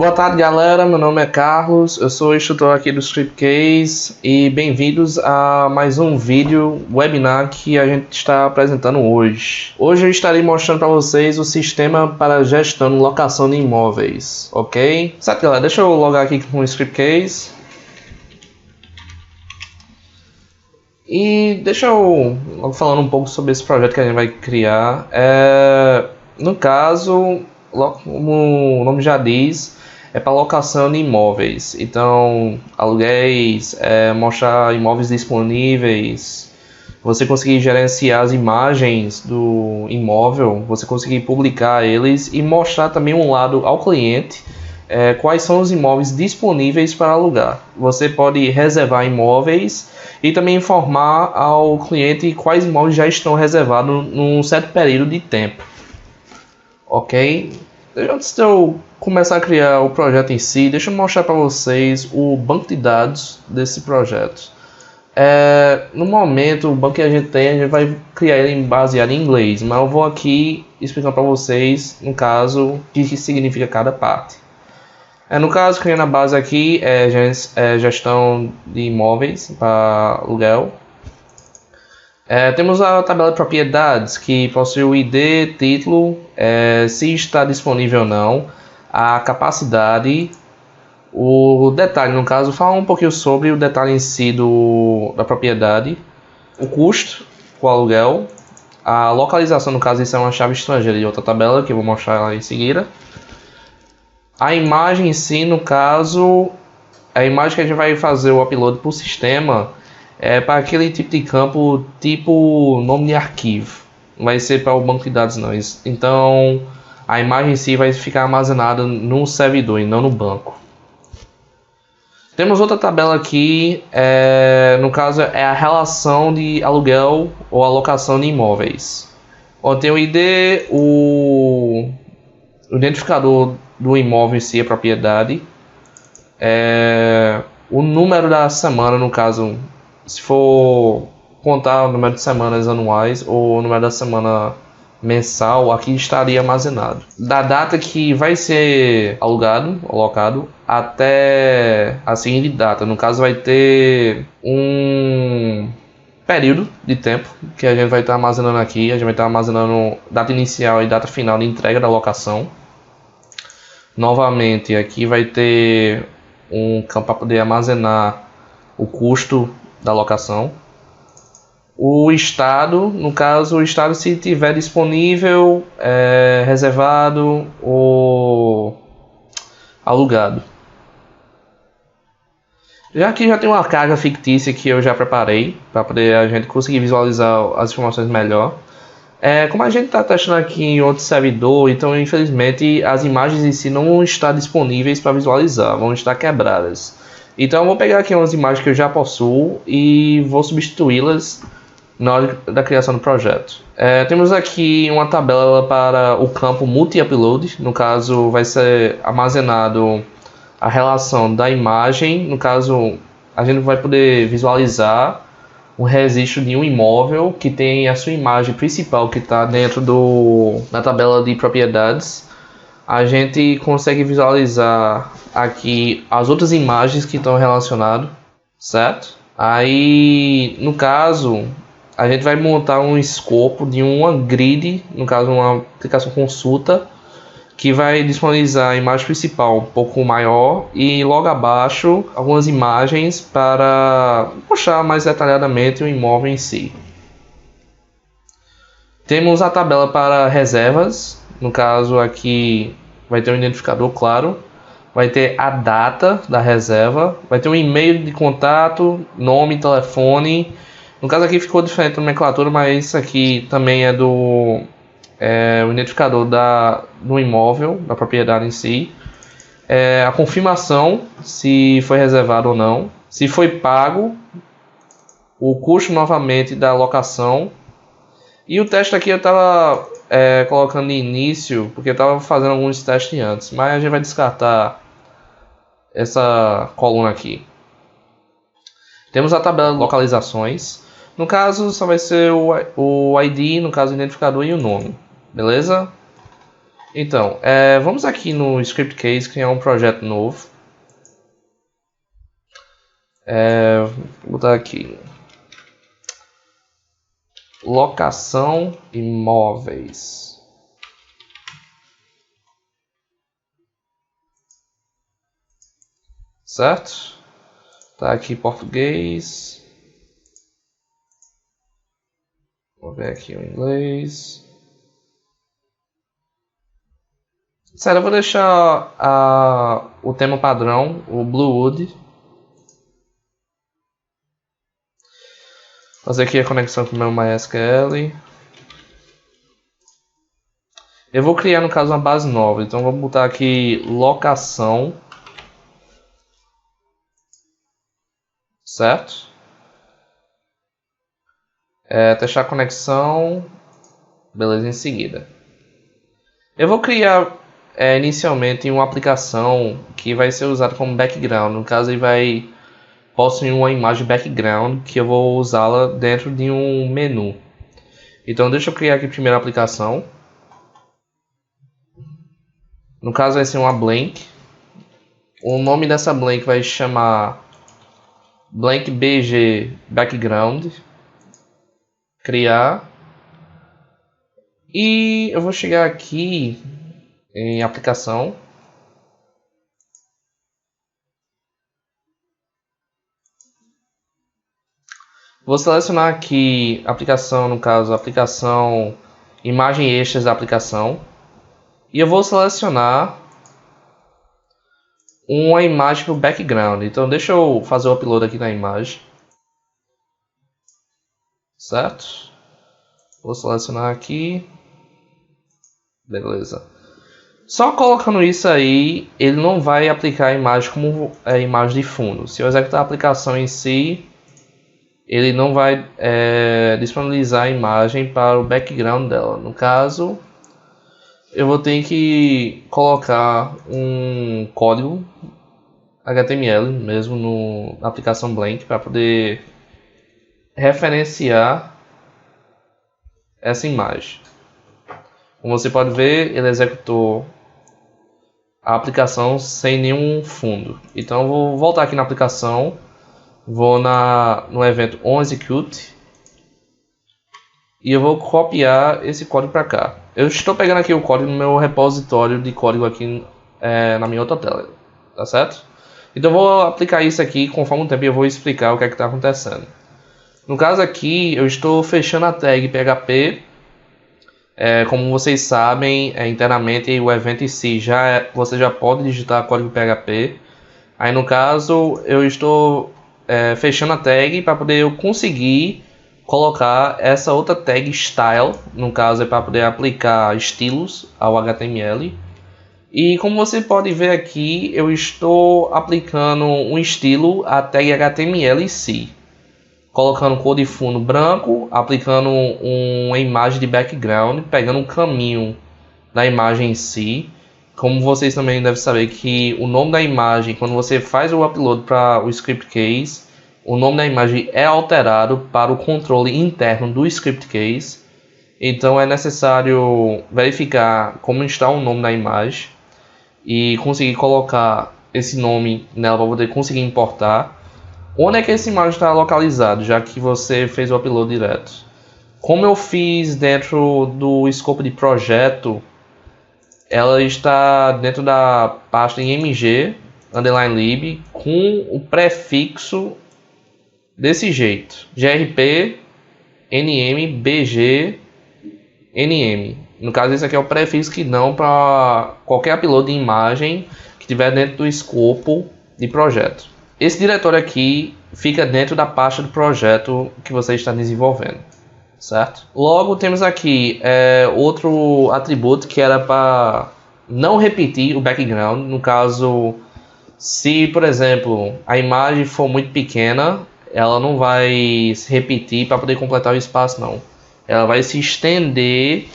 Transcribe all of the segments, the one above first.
Boa tarde, galera. Meu nome é Carlos, eu sou instrutor aqui do Scriptcase e bem-vindos a mais um vídeo webinar que a gente está apresentando hoje. Hoje eu estarei mostrando para vocês o sistema para gestão e locação de imóveis, ok? Certo, galera, deixa eu logar aqui com o Scriptcase. E deixa eu falando um pouco sobre esse projeto que a gente vai criar. No caso, como o nome já diz, é para locação de imóveis. Então, aluguéis, mostrar imóveis disponíveis, você conseguir gerenciar as imagens do imóvel, você conseguir publicar eles e mostrar também um lado ao cliente quais são os imóveis disponíveis para alugar. Você pode reservar imóveis e também informar ao cliente quais imóveis já estão reservados num certo período de tempo. Ok? Antes de eu começar a criar o projeto em si, deixa eu mostrar para vocês o banco de dados desse projeto. No momento, o banco que a gente vai criar ele baseado em inglês, mas eu vou aqui explicando para vocês, no caso, o que significa cada parte. No caso, criando a base aqui, gestão de imóveis para aluguel. Temos a tabela de propriedades, que possui o ID, título, se está disponível ou não, a capacidade, o detalhe, no caso, fala um pouquinho sobre o detalhe em si da propriedade, o custo, o aluguel, a localização, no caso, isso é uma chave estrangeira de outra tabela, que eu vou mostrar lá em seguida. A imagem em si, no caso, a imagem que a gente vai fazer o upload para o sistema para aquele tipo de campo, tipo nome de arquivo. Não vai ser para o banco de dados não. Então, a imagem em si vai ficar armazenada no servidor e não no banco. Temos outra tabela aqui, no caso é a relação de aluguel ou alocação de imóveis. Tem o ID, o identificador do imóvel em si, a propriedade, o número da semana, no caso, se for contar o número de semanas anuais ou o número da semana mensal, aqui estaria armazenado. Da data que vai ser alocado, até a seguinte data. No caso, vai ter um período de tempo que a gente vai estar armazenando aqui. A gente vai estar armazenando data inicial e data final de entrega da locação. Novamente, aqui vai ter um campo para poder armazenar o custo da locação. O estado, no caso, o estado se tiver disponível, reservado ou alugado. Já que já tem uma carga fictícia que eu já preparei para poder a gente conseguir visualizar as informações melhor. Como a gente está testando aqui em outro servidor, então infelizmente as imagens em si não vão estar disponíveis para visualizar, vão estar quebradas. Então eu vou pegar aqui umas imagens que eu já possuo e vou substituí-las na hora da criação do projeto. Temos aqui uma tabela para o campo multi-upload, no caso vai ser armazenado a relação da imagem, no caso a gente vai poder visualizar o registro de um imóvel que tem a sua imagem principal que está dentro da tabela de propriedades. A gente consegue visualizar aqui as outras imagens que estão relacionadas, certo? Aí, no caso, a gente vai montar um escopo de uma grid, no caso uma aplicação consulta, que vai disponibilizar a imagem principal um pouco maior e logo abaixo algumas imagens para mostrar mais detalhadamente o imóvel em si. Temos a tabela para reservas, no caso aqui vai ter um identificador claro, vai ter a data da reserva, vai ter um e-mail de contato, nome, telefone. No caso aqui ficou diferente a nomenclatura, mas isso aqui também é o identificador do imóvel, da propriedade em si. A confirmação, se foi reservado ou não. Se foi pago, o custo novamente da locação. E o teste aqui eu estava colocando de início, porque eu estava fazendo alguns testes antes. Mas a gente vai descartar essa coluna aqui. Temos a tabela de localizações. No caso, só vai ser o ID, no caso o identificador e o nome. Beleza? Então, vamos aqui no Script Case criar um projeto novo. Vou botar aqui locação imóveis. Certo? Tá aqui em português. Vou ver aqui o inglês. Sério, eu vou deixar o tema padrão, o Bluewood. Fazer aqui a conexão com o meu MySQL. Eu vou criar, no caso, uma base nova. Então, vou botar aqui locação. Certo? Testar a conexão. Beleza, em seguida. Eu vou criar inicialmente uma aplicação que vai ser usada como background. No caso, ele vai possuir uma imagem background que eu vou usá-la dentro de um menu. Então, deixa eu criar aqui primeiro a aplicação. No caso, vai ser uma blank. O nome dessa blank vai chamar blank bg background. Criar. E eu vou chegar aqui em aplicação. Vou selecionar aqui aplicação, no caso, aplicação imagem extras da aplicação. E eu vou selecionar uma imagem para o background. Então deixa eu fazer o upload aqui na imagem. Certo? Vou selecionar aqui. Beleza. Só colocando isso aí, ele não vai aplicar a imagem como a imagem de fundo. Se eu executar a aplicação em si, ele não vai disponibilizar a imagem para o background dela. No caso, eu vou ter que colocar um código HTML mesmo na aplicação blank para poder referenciar essa imagem. Como você pode ver, ele executou a aplicação sem nenhum fundo. Então eu vou voltar aqui na aplicação, vou no evento onExecute e eu vou copiar esse código para cá. Eu estou pegando aqui o código no meu repositório de código aqui na minha outra tela, tá certo? Então eu vou aplicar isso aqui conforme o tempo e eu vou explicar o que é que está acontecendo. No caso aqui, eu estou fechando a tag PHP. Como vocês sabem, internamente o evento em si você já pode digitar código PHP. Aí no caso, eu estou fechando a tag para poder eu conseguir colocar essa outra tag style. No caso é para poder aplicar estilos ao HTML. E como você pode ver aqui, eu estou aplicando um estilo à tag HTML em si. Colocando cor de fundo branco, aplicando uma imagem de background, pegando um caminho da imagem em si. Como vocês também devem saber que o nome da imagem, quando você faz o upload para o script case, o nome da imagem é alterado para o controle interno do script case. Então é necessário verificar como está o nome da imagem e conseguir colocar esse nome nela para poder conseguir importar. Onde é que essa imagem está localizado, já que você fez o upload direto? Como eu fiz dentro do escopo de projeto, ela está dentro da pasta img _lib com o prefixo desse jeito: grp nm bg nm. No caso, esse aqui é o prefixo que dão para qualquer upload de imagem que estiver dentro do escopo de projeto. Esse diretório aqui fica dentro da pasta do projeto que você está desenvolvendo, certo? Logo temos aqui outro atributo que era para não repetir o background. No caso, se por exemplo a imagem for muito pequena, ela não vai se repetir para poder completar o espaço não. Ela vai se estender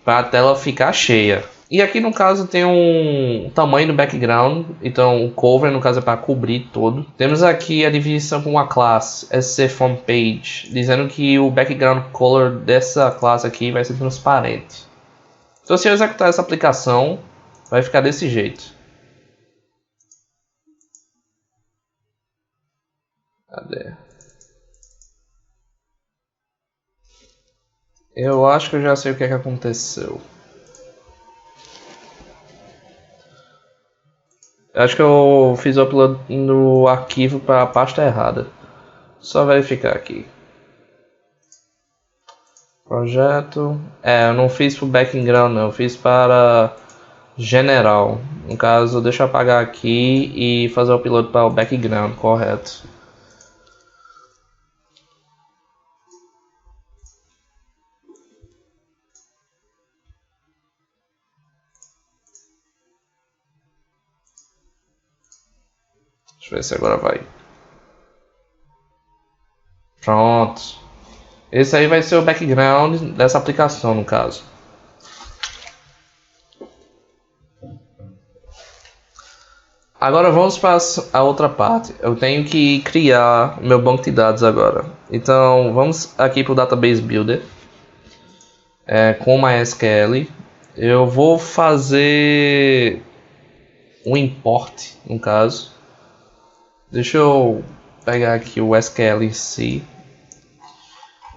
para a tela ficar cheia. E aqui no caso tem um tamanho do background, então o cover no caso é para cobrir todo. Temos aqui a definição com uma classe scFrontPage, dizendo que o background color dessa classe aqui vai ser transparente. Então se eu executar essa aplicação, vai ficar desse jeito. Cadê? Eu acho que eu já sei o que é que aconteceu. Eu acho que eu fiz o upload no arquivo para a pasta errada. Só verificar aqui. Projeto. Eu não fiz para o background não, eu fiz para general. No caso, deixa eu apagar aqui e fazer o upload para o background, correto. Deixa eu ver se agora vai. Pronto. Esse aí vai ser o background dessa aplicação, no caso. Agora vamos para a outra parte. Eu tenho que criar o meu banco de dados agora. Então vamos aqui para o Database Builder. Com MySQL. Eu vou fazer um import, no caso. Deixa eu pegar aqui o SQL em si.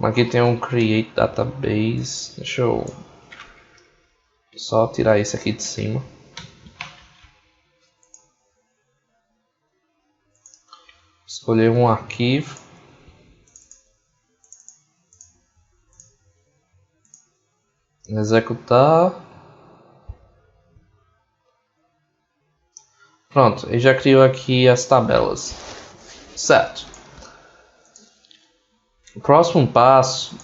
Aqui tem um Create Database. Deixa eu só tirar isso aqui de cima. Escolher um arquivo. Executar. Pronto, ele já criou aqui as tabelas. Certo. O próximo passo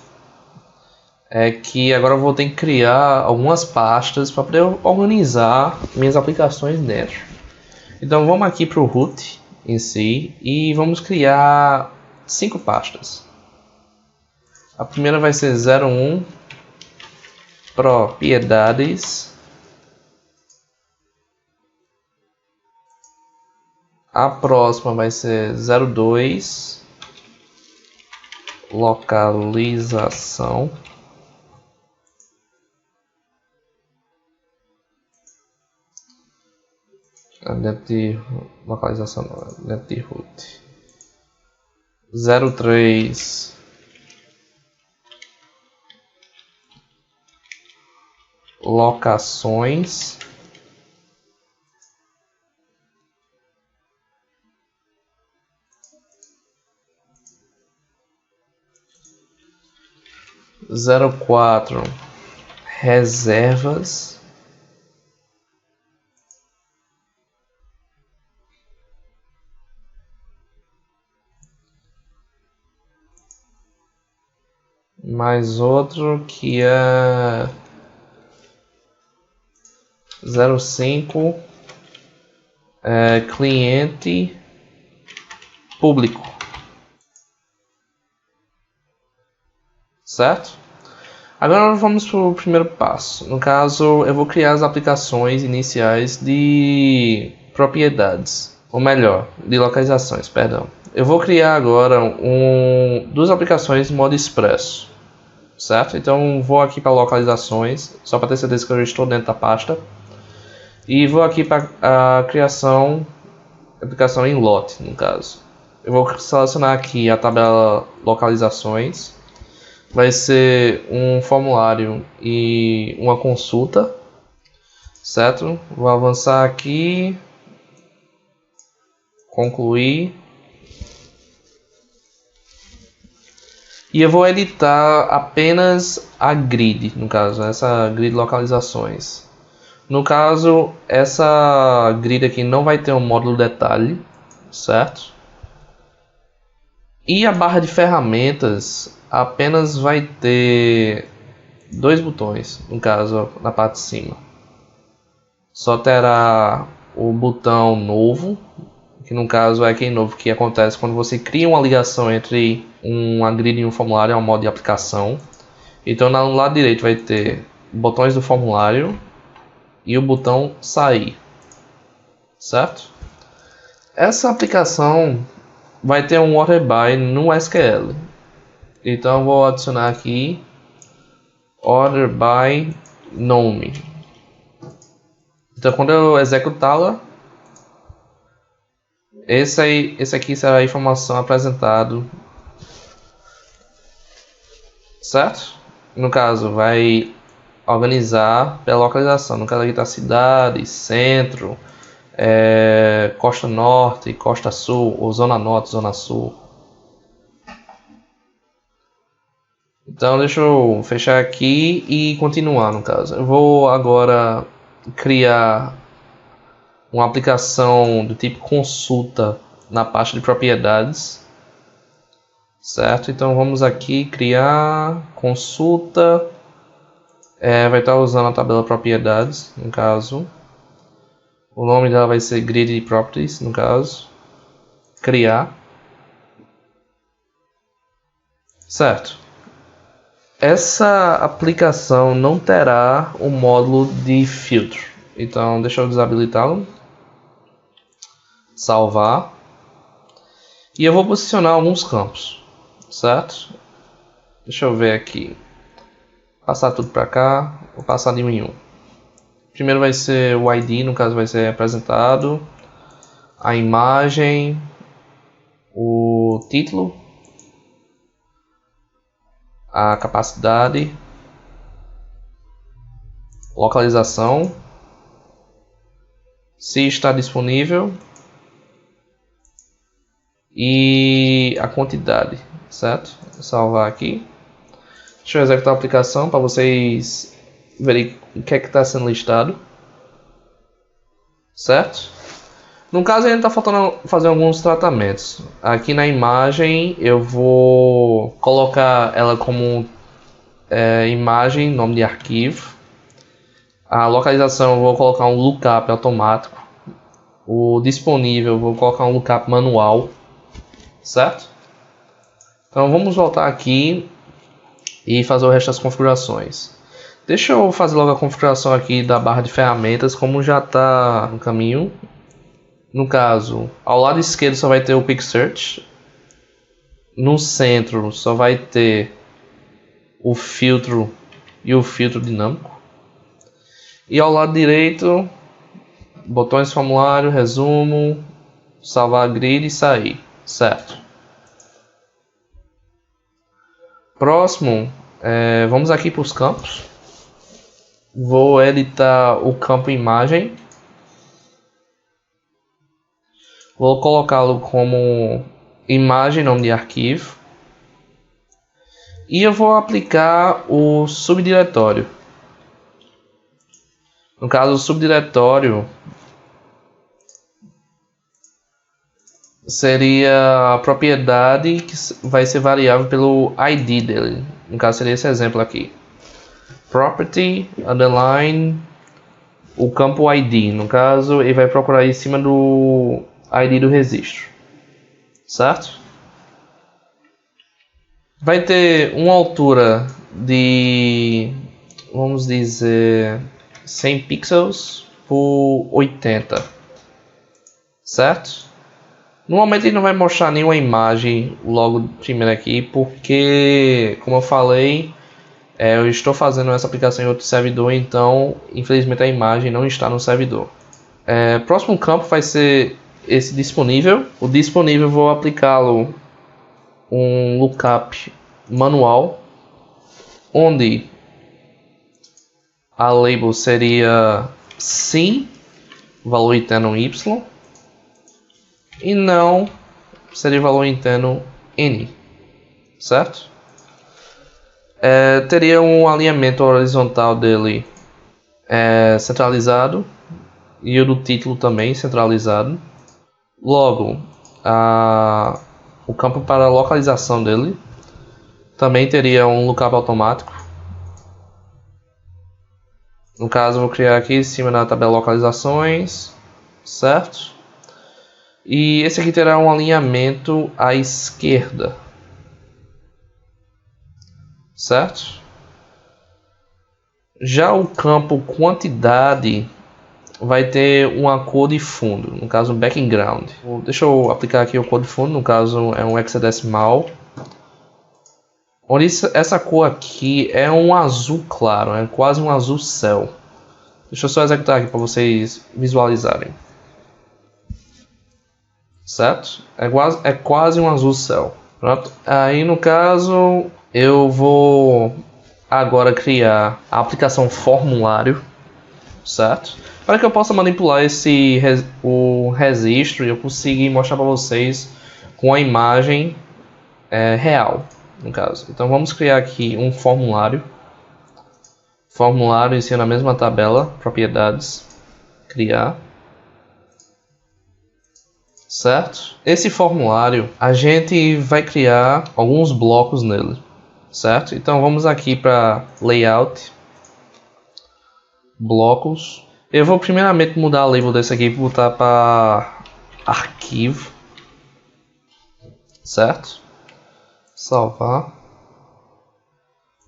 é que agora eu vou ter que criar algumas pastas para poder organizar minhas aplicações dentro. Então vamos aqui para o root em si e vamos criar 5 pastas. A primeira vai ser 01 propriedades. A próxima vai ser 02 localização. Dentro de localização não, dentro de root. 03 locações. Zero quatro reservas. Mais outro que é 05 cliente público, certo? Agora vamos para o primeiro passo. No caso, eu vou criar as aplicações iniciais de propriedades, ou melhor, de localizações, perdão. Eu vou criar agora duas aplicações em modo expresso, certo? Então vou aqui para localizações, só para ter certeza que eu já estou dentro da pasta. E vou aqui para a criação, aplicação em lote, no caso. Eu vou selecionar aqui a tabela localizações. Vai ser um formulário e uma consulta, certo? Vou avançar aqui, concluir. E eu vou editar apenas a grid, no caso, essa grid localizações. No caso, essa grid aqui não vai ter um módulo detalhe, certo? E a barra de ferramentas apenas vai ter 2 botões, no caso, na parte de cima. Só terá o botão novo, que no caso é aquele novo que acontece quando você cria uma ligação entre uma grid e um formulário, é um modo de aplicação. Então no lado direito vai ter botões do formulário e o botão sair, certo? Essa aplicação vai ter um order by no SQL. Então eu vou adicionar aqui order by nome. Então quando eu executá-la, esse aqui será a informação apresentada, certo? No caso, vai organizar pela localização. No caso aqui está cidade, centro, costa norte, costa sul, ou zona norte, zona sul. Então deixa eu fechar aqui e continuar no caso. Eu vou agora criar uma aplicação do tipo consulta na pasta de propriedades, certo? Então vamos aqui criar consulta, vai estar usando a tabela propriedades, no caso. O nome dela vai ser grid properties, no caso. Criar, certo? Essa aplicação não terá o módulo de filtro, então deixa eu desabilitá-lo. Salvar. E eu vou posicionar alguns campos, certo? Deixa eu ver aqui. Passar tudo para cá. Vou passar de um em um. Primeiro vai ser o ID, no caso vai ser apresentado. A imagem. O título. A capacidade. Localização. Se está disponível. E a quantidade, certo? Vou salvar aqui. Deixa eu executar a aplicação para vocês verem o que é que está sendo listado, certo? No caso, ainda está faltando fazer alguns tratamentos. Aqui na imagem eu vou colocar ela como imagem, nome de arquivo. A localização eu vou colocar um lookup automático. O disponível eu vou colocar um lookup manual. Certo? Então vamos voltar aqui e fazer o resto das configurações. Deixa eu fazer logo a configuração aqui da barra de ferramentas, como já está no caminho. No caso, ao lado esquerdo só vai ter o Quick Search. No centro só vai ter o filtro e o filtro dinâmico. E ao lado direito, botões formulário, resumo, salvar grid e sair. Certo. Próximo, vamos aqui para os campos. Vou editar o campo imagem. Vou colocá-lo como imagem, nome de arquivo. E eu vou aplicar o subdiretório. No caso, o subdiretório seria a propriedade que vai ser variável pelo ID dele. No caso seria esse exemplo aqui. Property, underline, o campo ID. No caso ele vai procurar em cima do ID do registro. Certo? Vai ter uma altura de, vamos dizer, 100 pixels por 80. Certo? No momento ele não vai mostrar nenhuma imagem logo primeiro aqui, porque, como eu falei, eu estou fazendo essa aplicação em outro servidor, então infelizmente a imagem não está no servidor. Próximo campo vai ser esse disponível. O disponível eu vou aplicá-lo um lookup manual, onde a label seria sim, valor interno y, e não seria valor interno n, certo? Teria um alinhamento horizontal dele centralizado e o do título também centralizado. Logo, o campo para a localização dele também teria um lookup automático. No caso, eu vou criar aqui em cima da tabela localizações, certo? E esse aqui terá um alinhamento à esquerda, certo? Já o campo quantidade vai ter uma cor de fundo, no caso background. Deixa eu aplicar aqui o cor de fundo, no caso é um hexadecimal. Onde essa cor aqui é um azul claro, é quase um azul céu. Deixa eu só executar aqui para vocês visualizarem. Certo? É quase um azul céu. Pronto. Aí no caso eu vou agora criar a aplicação formulário, certo? Para que eu possa manipular o registro e eu conseguir mostrar para vocês com a imagem real, no caso. Então vamos criar aqui um formulário. Formulário em si na mesma tabela, propriedades, criar. Certo? Esse formulário a gente vai criar alguns blocos nele, certo? Então vamos aqui para layout, blocos. Eu vou primeiramente mudar o label desse aqui e botar para arquivo, certo? Salvar,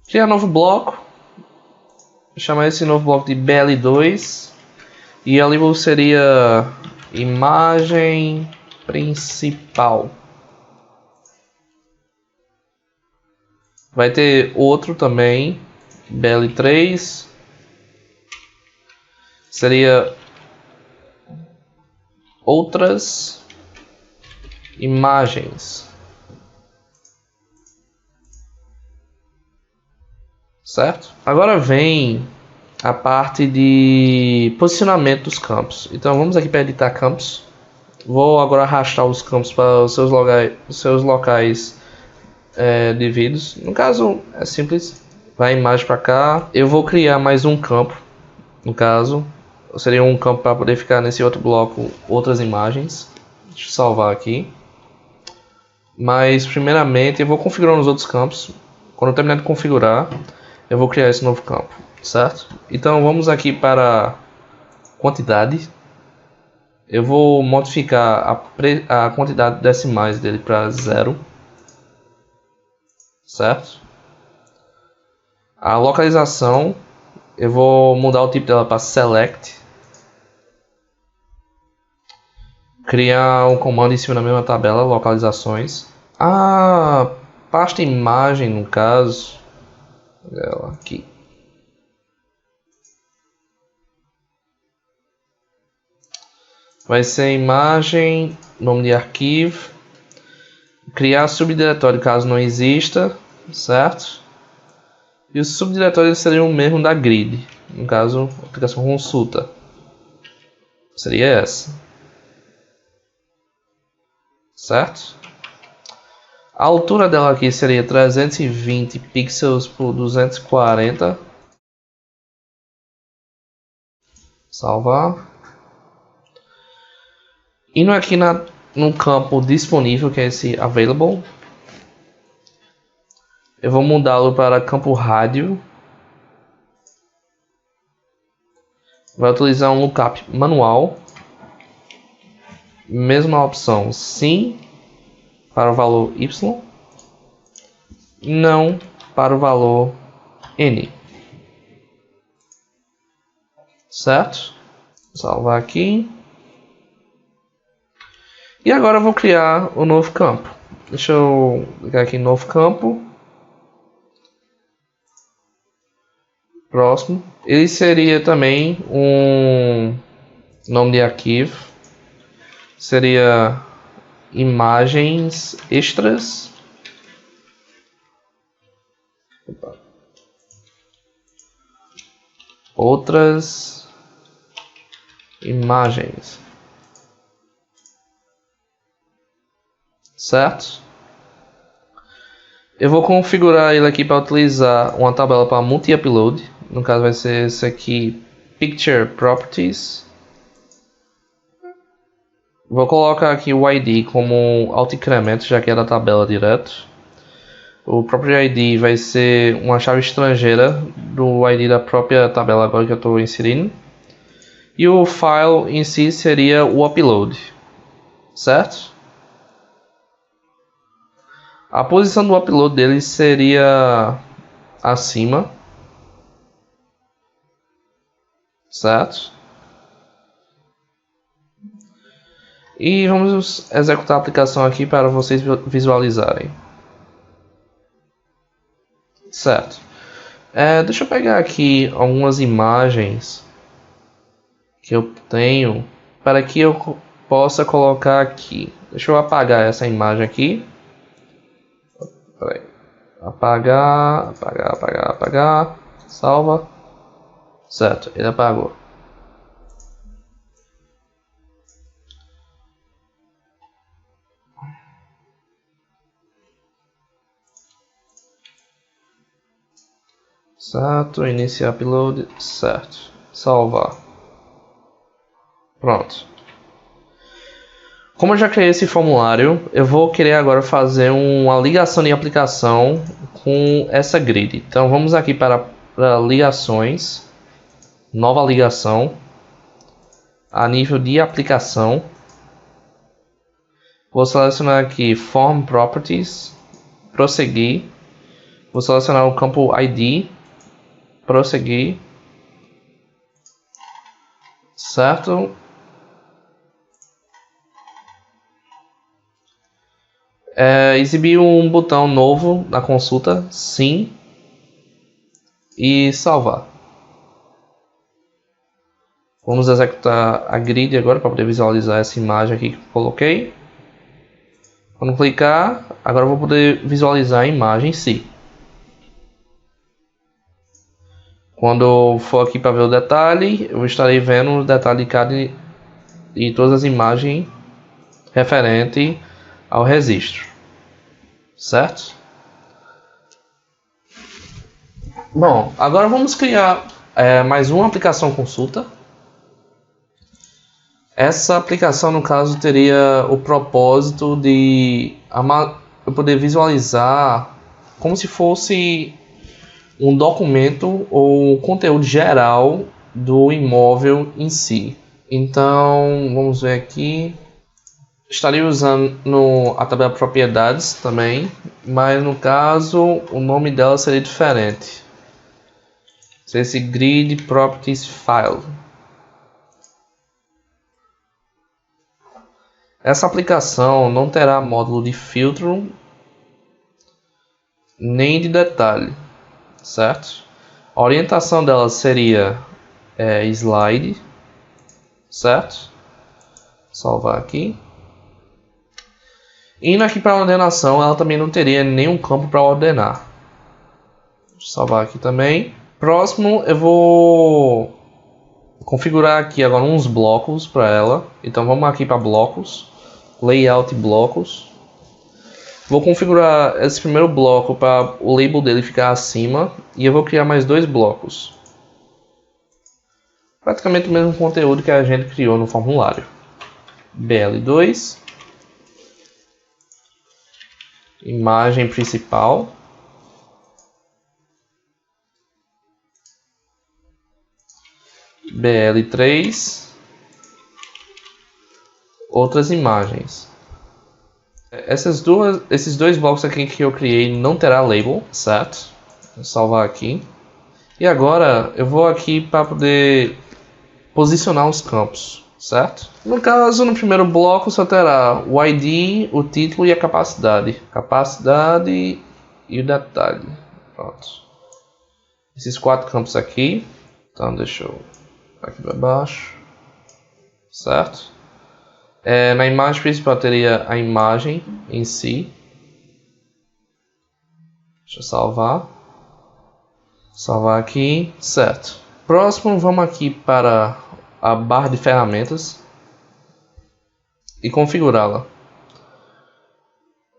criar novo bloco, vou chamar esse novo bloco de BL2 e a label seria imagem principal. Vai ter outro também, BL3, seria outras imagens, certo? Agora vem a parte de posicionamento dos campos. Então vamos aqui para editar campos. Vou agora arrastar os campos para os seus locais devidos. No caso é simples, vai a imagem para cá. Eu vou criar mais um campo. No caso seria um campo para poder ficar nesse outro bloco outras imagens. Deixa eu salvar aqui. Mas primeiramente eu vou configurar os outros campos. Quando eu terminar de configurar, eu vou criar esse novo campo, certo? Então vamos aqui para quantidade. Eu vou modificar a quantidade de decimais dele para 0, certo? A localização, eu vou mudar o tipo dela para select. Criar um comando em cima da mesma tabela, localizações. A pasta imagem, no caso, ela aqui. Vai ser imagem, nome de arquivo, criar subdiretório caso não exista, certo? E os subdiretórios seriam o mesmo da grid, no caso, aplicação consulta, seria essa, certo? A altura dela aqui seria 320 pixels por 240, salvar. Indo aqui no campo disponível, que é esse available, eu vou mudá-lo para campo rádio. Vai utilizar um lookup manual. Mesma opção sim para o valor y, não para o valor n. Certo? Salvar aqui. E agora eu vou criar o novo campo. Deixa eu ligar aqui novo campo. Próximo. Ele seria também um nome de arquivo. Seria imagens extras. Outras imagens. Certo? Eu vou configurar ele aqui para utilizar uma tabela para multi-upload. No caso vai ser esse aqui, Picture Properties. Vou colocar aqui o ID como auto-incremento, já que é da tabela direto. O próprio ID vai ser uma chave estrangeira do ID da própria tabela agora que eu estou inserindo. E o file em si seria o upload. Certo? A posição do upload dele seria acima, certo? E vamos executar a aplicação aqui para vocês visualizarem. Certo. Deixa eu pegar aqui algumas imagens que eu tenho para que eu possa colocar aqui. Deixa eu apagar essa imagem aqui. Peraí. Apagar. Salva. Certo, ele apagou. Certo, iniciar upload. Certo, salvar. Pronto. Como eu já criei esse formulário, eu vou querer agora fazer uma ligação de aplicação com essa grid. Então vamos aqui para ligações, nova ligação, a nível de aplicação. Vou selecionar aqui Form Properties, prosseguir. Vou selecionar o campo ID, prosseguir. Certo? Exibir um botão novo na consulta, sim, e salvar. Vamos executar a grid agora para poder visualizar essa imagem aqui que eu coloquei. Quando clicar, agora eu vou poder visualizar a imagem em si. Quando eu for aqui para ver o detalhe, eu estarei vendo o detalhe de todas as imagens referente ao registro. Certo? Bom, agora vamos criar mais uma aplicação consulta. Essa aplicação, no caso, teria o propósito de eu poder visualizar como se fosse um documento ou conteúdo geral do imóvel em si. Então, vamos ver aqui. Estaria usando a tabela propriedades também, mas no caso o nome dela seria diferente. Seria esse grid properties file. Essa aplicação não terá módulo de filtro nem de detalhe, certo? A orientação dela seria slide, certo? Salvar aqui. Indo aqui para a ordenação, ela também não teria nenhum campo para ordenar. Deixa eu salvar aqui também. Próximo, eu vou configurar aqui agora uns blocos para ela. Então vamos aqui para blocos, layout blocos. Vou configurar esse primeiro bloco para o label dele ficar acima. E eu vou criar mais dois blocos. Praticamente o mesmo conteúdo que a gente criou no formulário. BL2. Imagem principal. BL3. Outras imagens. Esses dois blocos aqui que eu criei não terá label, certo? Vou salvar aqui. E agora eu vou aqui para poder posicionar os campos, certo? No caso, no primeiro bloco só terá o ID, o título e a capacidade. Capacidade e o detalhe. Pronto. Esses quatro campos aqui. Então deixa eu aqui para baixo. Certo? Na imagem principal teria a imagem em si. Deixa eu salvar. Salvar aqui. Certo. Próximo, vamos aqui para a barra de ferramentas e configurá-la.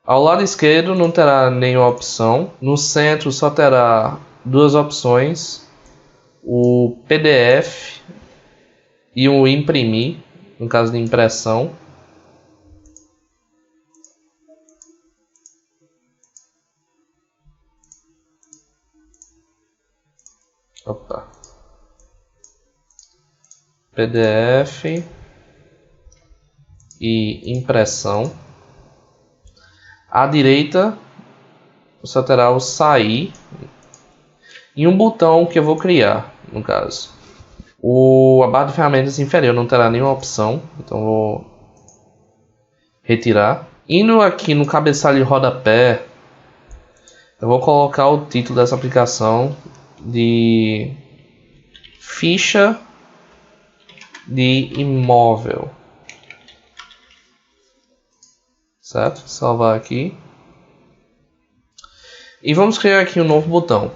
Ao lado esquerdo não terá nenhuma opção. No centro só terá duas opções: o PDF e o imprimir, no caso de impressão. Opa. PDF e impressão. À direita só terá o sair e um botão que eu vou criar, no caso. A barra de ferramentas inferior não terá nenhuma opção, então vou retirar. Indo aqui no cabeçalho de rodapé, Eu vou colocar o título dessa aplicação de ficha de imóvel, certo? Salvar aqui. E vamos criar aqui um novo botão.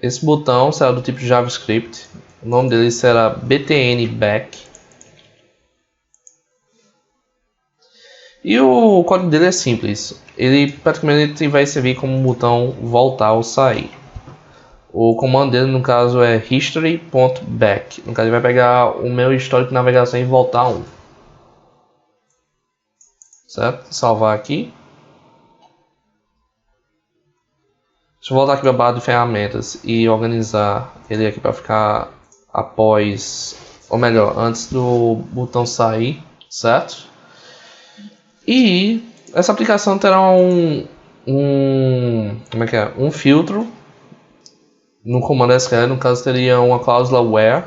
Esse botão será do tipo JavaScript. O nome dele será btn back. E o código dele é simples. Ele praticamente vai servir como um botão voltar ou sair. O comando dele no caso é history.back. No caso ele vai pegar o meu histórico de navegação e voltar um. Certo? Salvar aqui. Deixa eu voltar aqui para a barra de ferramentas e organizar ele aqui para ficar após, ou melhor, antes do botão sair, certo? E essa aplicação terá um filtro no comando SQL, no caso teria uma cláusula where.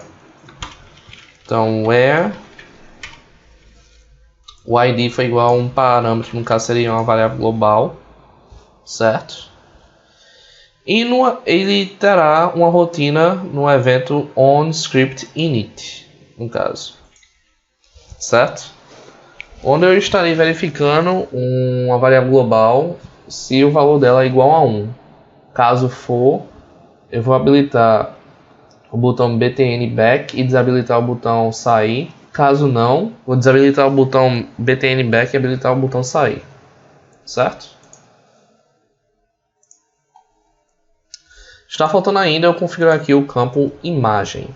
Então where o ID foi igual a um parâmetro, no caso seria uma variável global, certo? E ele terá uma rotina no evento onScriptInit, no caso, certo? Onde eu estarei verificando uma variável global se o valor dela é igual a 1. Caso for, eu vou habilitar o botão btn back e desabilitar o botão sair. Caso não, vou desabilitar o botão btn back e habilitar o botão sair, certo? Está faltando ainda eu configurar aqui o campo imagem.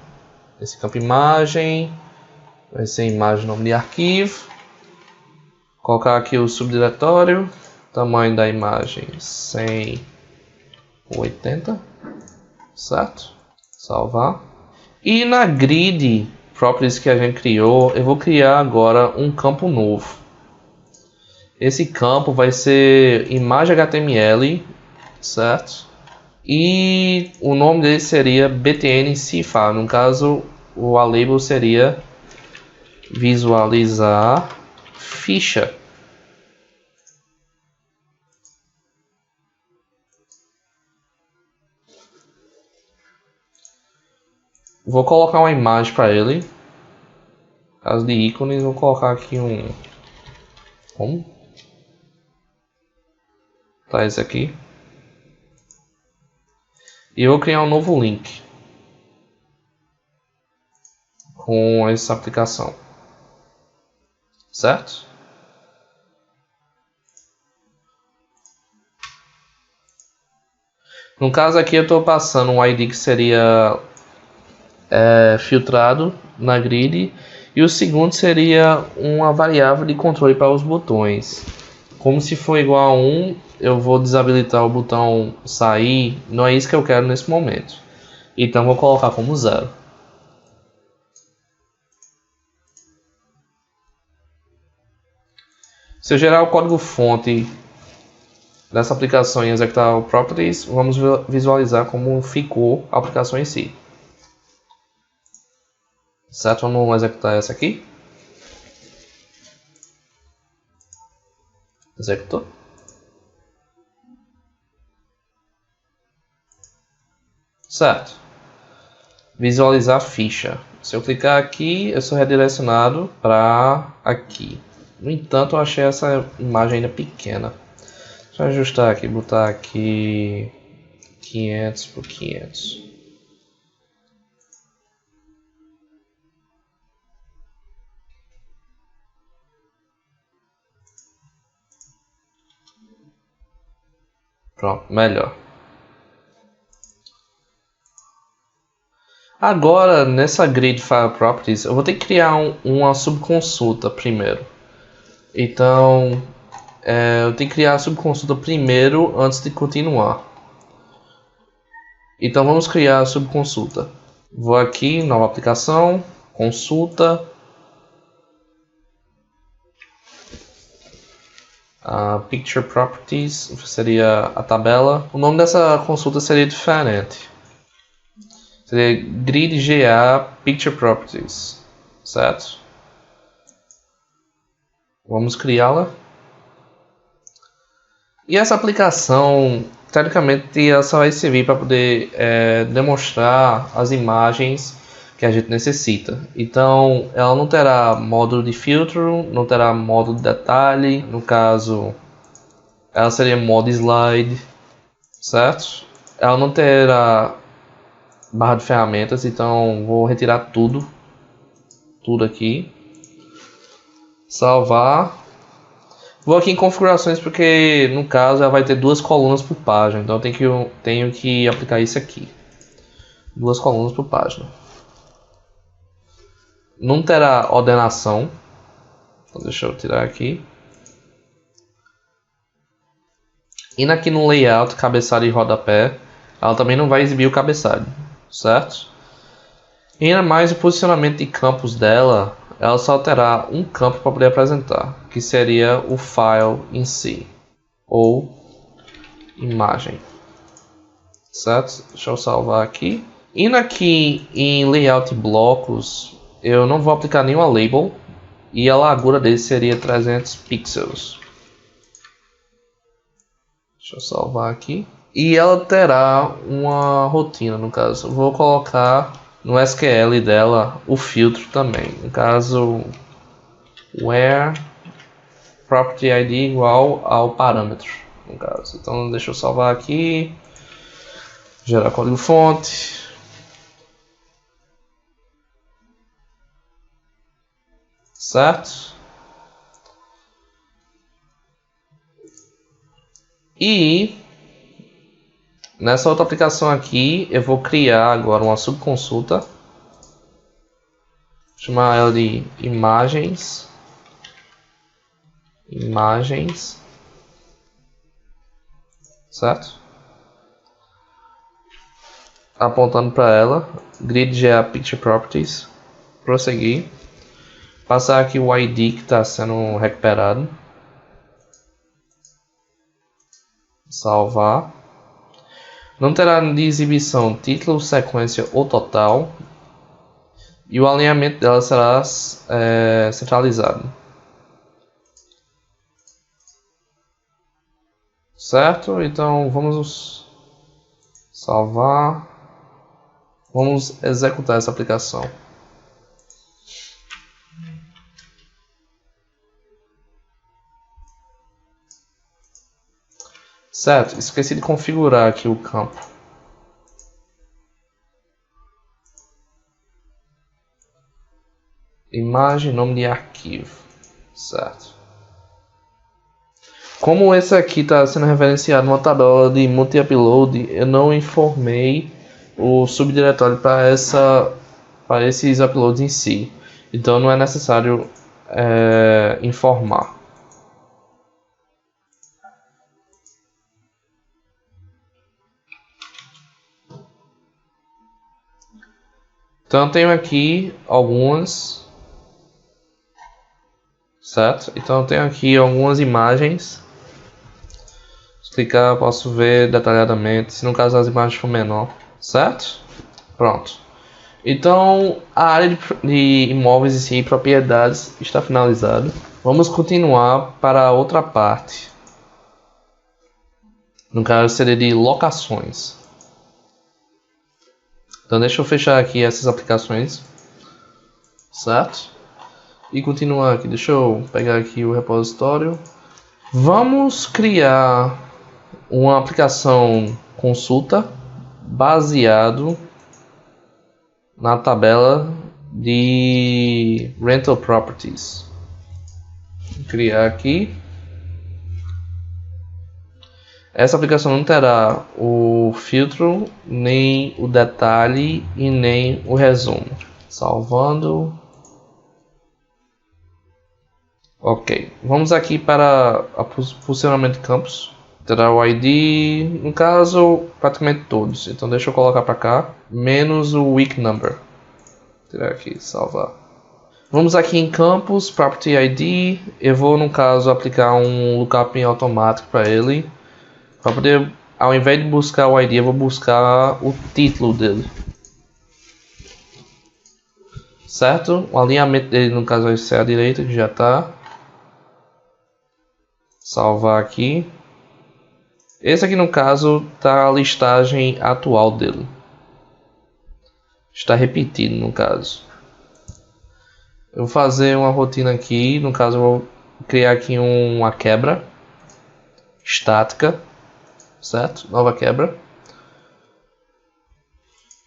Esse campo imagem vai ser imagem nome de arquivo. Colocar aqui o subdiretório, tamanho da imagem 100/80, certo? Salvar. E na grid properties que a gente criou, eu vou criar agora um campo novo. Esse campo vai ser imagem HTML, certo? E o nome dele seria btn cifar. No caso, o label seria visualizar ficha. Vou colocar uma imagem para ele. No caso de ícones, vou colocar aqui um. Como? Tá, esse aqui. E eu vou criar um novo link com essa aplicação, certo? No caso aqui eu estou passando um ID que seria filtrado na grid, e o segundo seria uma variável de controle para os botões. Como se for igual a 1, eu vou desabilitar o botão sair. Não é isso que eu quero nesse momento, então vou colocar como 0. Se eu gerar o código fonte dessa aplicação e executar o properties, vamos visualizar como ficou a aplicação em si. Certo? Vamos executar essa aqui. Executou. Certo. Visualizar ficha. Se eu clicar aqui, eu sou redirecionado para aqui. No entanto, eu achei essa imagem ainda pequena. Deixa eu ajustar aqui, botar aqui 500 por 500. Pronto, melhor. Agora, nessa grid file properties, eu vou ter que criar uma subconsulta primeiro. Então, eu tenho que criar a subconsulta primeiro antes de continuar. Então, vamos criar a subconsulta. Vou aqui, nova aplicação, consulta. Picture properties seria a tabela. O nome dessa consulta seria diferente. Seria grid GA picture properties, certo? Vamos criá-la. E essa aplicação, teoricamente, ela só vai servir para poder demonstrar as imagens que a gente necessita. Então, ela não terá módulo de filtro, não terá módulo de detalhe. No caso, ela seria modo slide, certo? Ela não terá barra de ferramentas, então vou retirar tudo aqui, salvar. Vou aqui em configurações porque no caso ela vai ter 2 colunas por página, então eu tenho que aplicar isso aqui, 2 colunas por página. Não terá ordenação, então deixa eu tirar aqui. Indo aqui no layout, cabeçalho e rodapé, ela também não vai exibir o cabeçalho, certo? E ainda mais o posicionamento de campos dela, ela só terá um campo para poder apresentar, que seria o file em si, ou imagem, certo? Deixa eu salvar aqui. Indo aqui em layout blocos, eu não vou aplicar nenhuma label, e a largura dele seria 300 pixels. Deixa eu salvar aqui. E ela terá uma rotina, no caso. Eu vou colocar no SQL dela o filtro também. No caso, where property ID igual ao parâmetro. No caso. Então deixa eu salvar aqui. Gerar código fonte. Certo? E nessa outra aplicação aqui, eu vou criar agora uma subconsulta. Chamar ela de imagens. Certo? Apontando para ela. Grid.ga Picture Properties. Prosseguir. Passar aqui o ID que está sendo recuperado. Salvar. Não terá de exibição título, sequência ou total. E o alinhamento dela será centralizado. Certo? Então vamos salvar. Vamos executar essa aplicação. Certo, esqueci de configurar aqui o campo. Imagem, nome de arquivo. Certo. Como esse aqui está sendo referenciado numa tabela de multi-upload, eu não informei o subdiretório para esses uploads em si. Então não é necessário informar. Então eu tenho aqui algumas, certo? Então eu tenho aqui algumas imagens. Se clicar, eu posso ver detalhadamente, se no caso as imagens for menor, certo? Pronto. Então a área de imóveis em si e propriedades está finalizada. Vamos continuar para a outra parte. No caso seria de locações. Então deixa eu fechar aqui essas aplicações, certo? E continuar aqui. Deixa eu pegar aqui o repositório. Vamos criar uma aplicação consulta baseado na tabela de rental properties. Vou criar aqui. Essa aplicação não terá o filtro, nem o detalhe e nem o resumo. Salvando. Ok, vamos aqui para o posicionamento de campos. Terá o ID, no caso, praticamente todos. Então deixa eu colocar para cá, menos o week number. Tirar aqui, salvar. Vamos aqui em campos, property ID. Eu vou, no caso, aplicar um lookup automático para ele. Para poder, ao invés de buscar o ID, eu vou buscar o título dele. Certo? O alinhamento dele, no caso, vai ser à direita, que já está. Salvar aqui. Esse aqui no caso tá a listagem atual dele. Está repetido no caso. Eu vou fazer uma rotina aqui, no caso eu vou criar aqui uma quebra estática, certo? Nova quebra.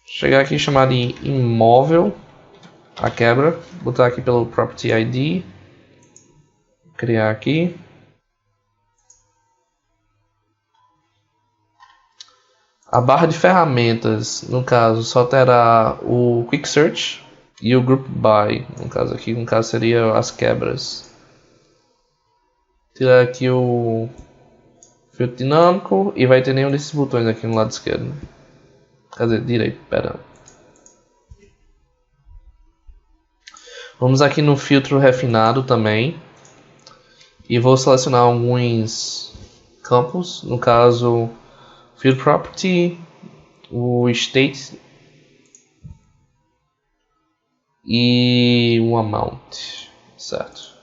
Chegar aqui e chamar de imóvel a quebra, botar aqui pelo property ID, criar aqui. A barra de ferramentas, no caso, só terá o Quick Search e o Group By, no caso aqui, no caso seria as quebras. Tirar aqui o filtro dinâmico e vai ter nenhum desses botões aqui no lado esquerdo. Quer dizer, direito, pera. Vamos aqui no filtro refinado também. E vou selecionar alguns campos, no caso Field Property, o State e o Amount, certo?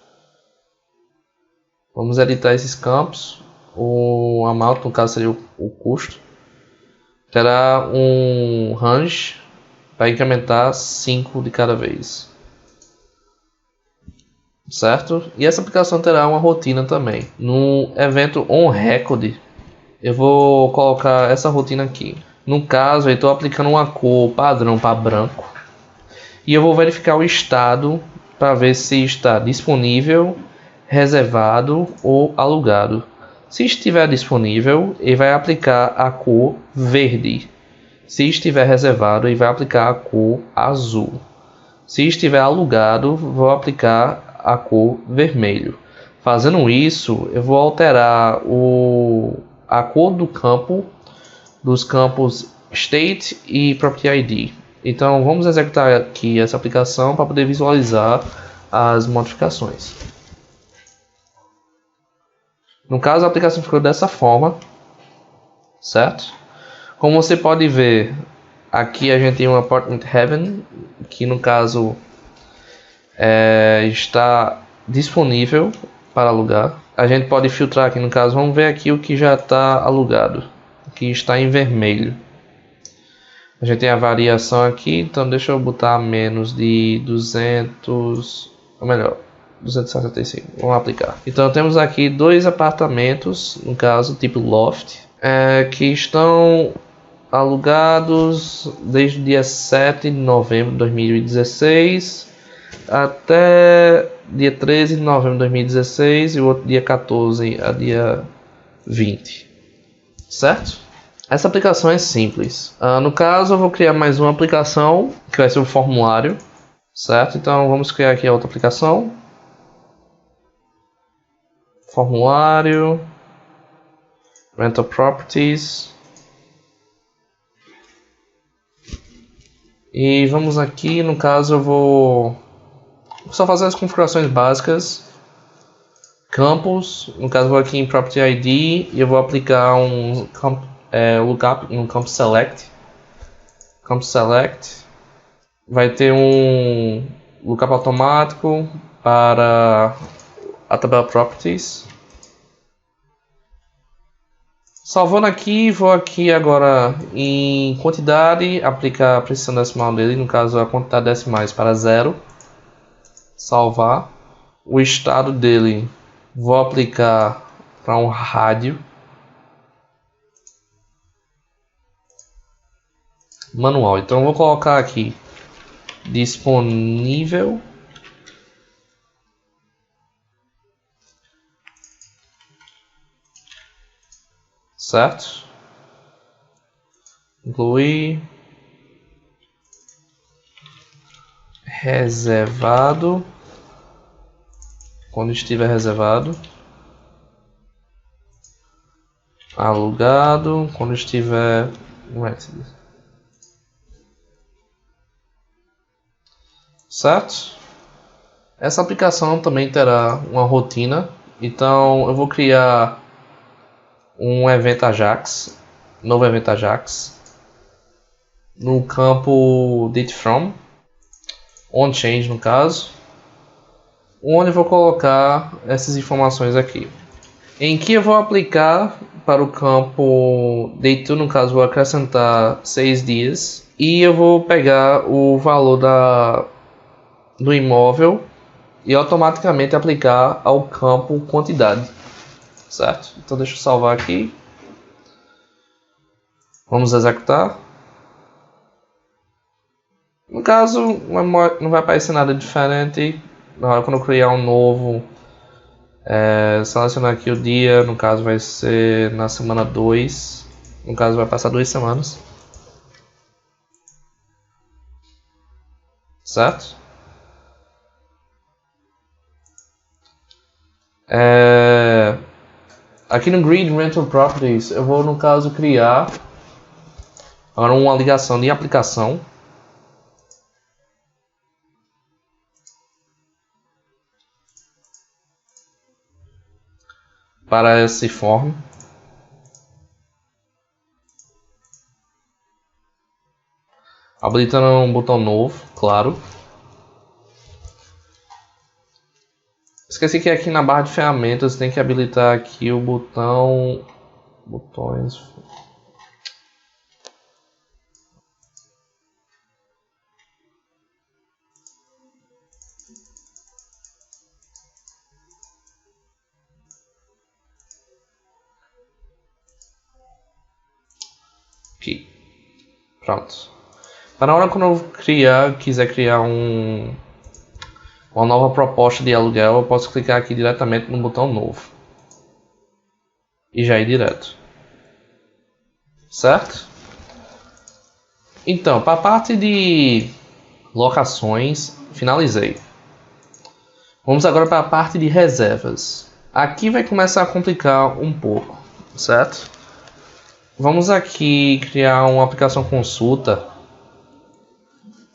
Vamos editar esses campos. O Amount, no caso, seria o custo. Terá um range para incrementar 5 de cada vez, certo? E essa aplicação terá uma rotina também. No evento onRecord, eu vou colocar essa rotina aqui. No caso, eu estou aplicando uma cor padrão para branco. E eu vou verificar o estado para ver se está disponível, reservado ou alugado. Se estiver disponível, ele vai aplicar a cor verde. Se estiver reservado, ele vai aplicar a cor azul. Se estiver alugado, vou aplicar a cor vermelho. Fazendo isso, eu vou alterar a cor do campo, dos campos State e Property ID. Então vamos executar aqui essa aplicação para poder visualizar as modificações. No caso, a aplicação ficou dessa forma, certo? Como você pode ver, aqui a gente tem um Apartment Heaven, que no caso está disponível para alugar. A gente pode filtrar aqui no caso, vamos ver aqui o que já está alugado, que está em vermelho. A gente tem a variação aqui, então deixa eu botar menos de 200, ou melhor, 265, vamos aplicar. Então temos aqui dois apartamentos, no caso tipo loft, que estão alugados desde o dia 7 de novembro de 2016 até dia 13 de novembro de 2016 e o outro dia 14 a dia 20, certo? Essa aplicação é simples. No caso, eu vou criar mais uma aplicação que vai ser um formulário, certo? Então vamos criar aqui a outra aplicação. Formulário, Rental Properties. E vamos aqui, no caso eu vou só fazer as configurações básicas. Campos, no caso eu vou aqui em Property ID e eu vou aplicar um lookup no campo Select. Campo Select vai ter um lookup automático para a tabela Properties. Salvando aqui, vou aqui agora em quantidade, aplicar a precisão decimal dele, no caso a quantidade decimais para 0. Salvar. O estado dele vou aplicar para um rádio. Manual. Então eu vou colocar aqui disponível. Certo? Incluir reservado quando estiver reservado, alugado quando estiver certo? Essa aplicação também terá uma rotina, então eu vou criar um evento Ajax, novo evento Ajax, no campo DateFrom, onChange no caso, onde eu vou colocar essas informações aqui, em que eu vou aplicar para o campo day 2, no caso vou acrescentar 6 dias. E eu vou pegar o valor do imóvel e automaticamente aplicar ao campo quantidade. Certo? Então deixa eu salvar aqui. Vamos executar. No caso, não vai aparecer nada diferente. Na hora quando eu criar um novo, selecionar aqui o dia, no caso vai ser na semana 2. No caso vai passar 2 semanas. Certo? Aqui no Grid Rental Properties eu vou no caso criar agora uma ligação de aplicação. Para esse form. Habilitando um botão novo, claro. Esqueci que aqui na barra de ferramentas tem que habilitar aqui o botão botões. Aqui. Pronto. Para na hora quando eu quiser criar uma nova proposta de aluguel, eu posso clicar aqui diretamente no botão novo e já ir direto, certo? Então, para a parte de locações, finalizei. Vamos agora para a parte de reservas. Aqui vai começar a complicar um pouco, certo? Vamos aqui criar uma aplicação consulta,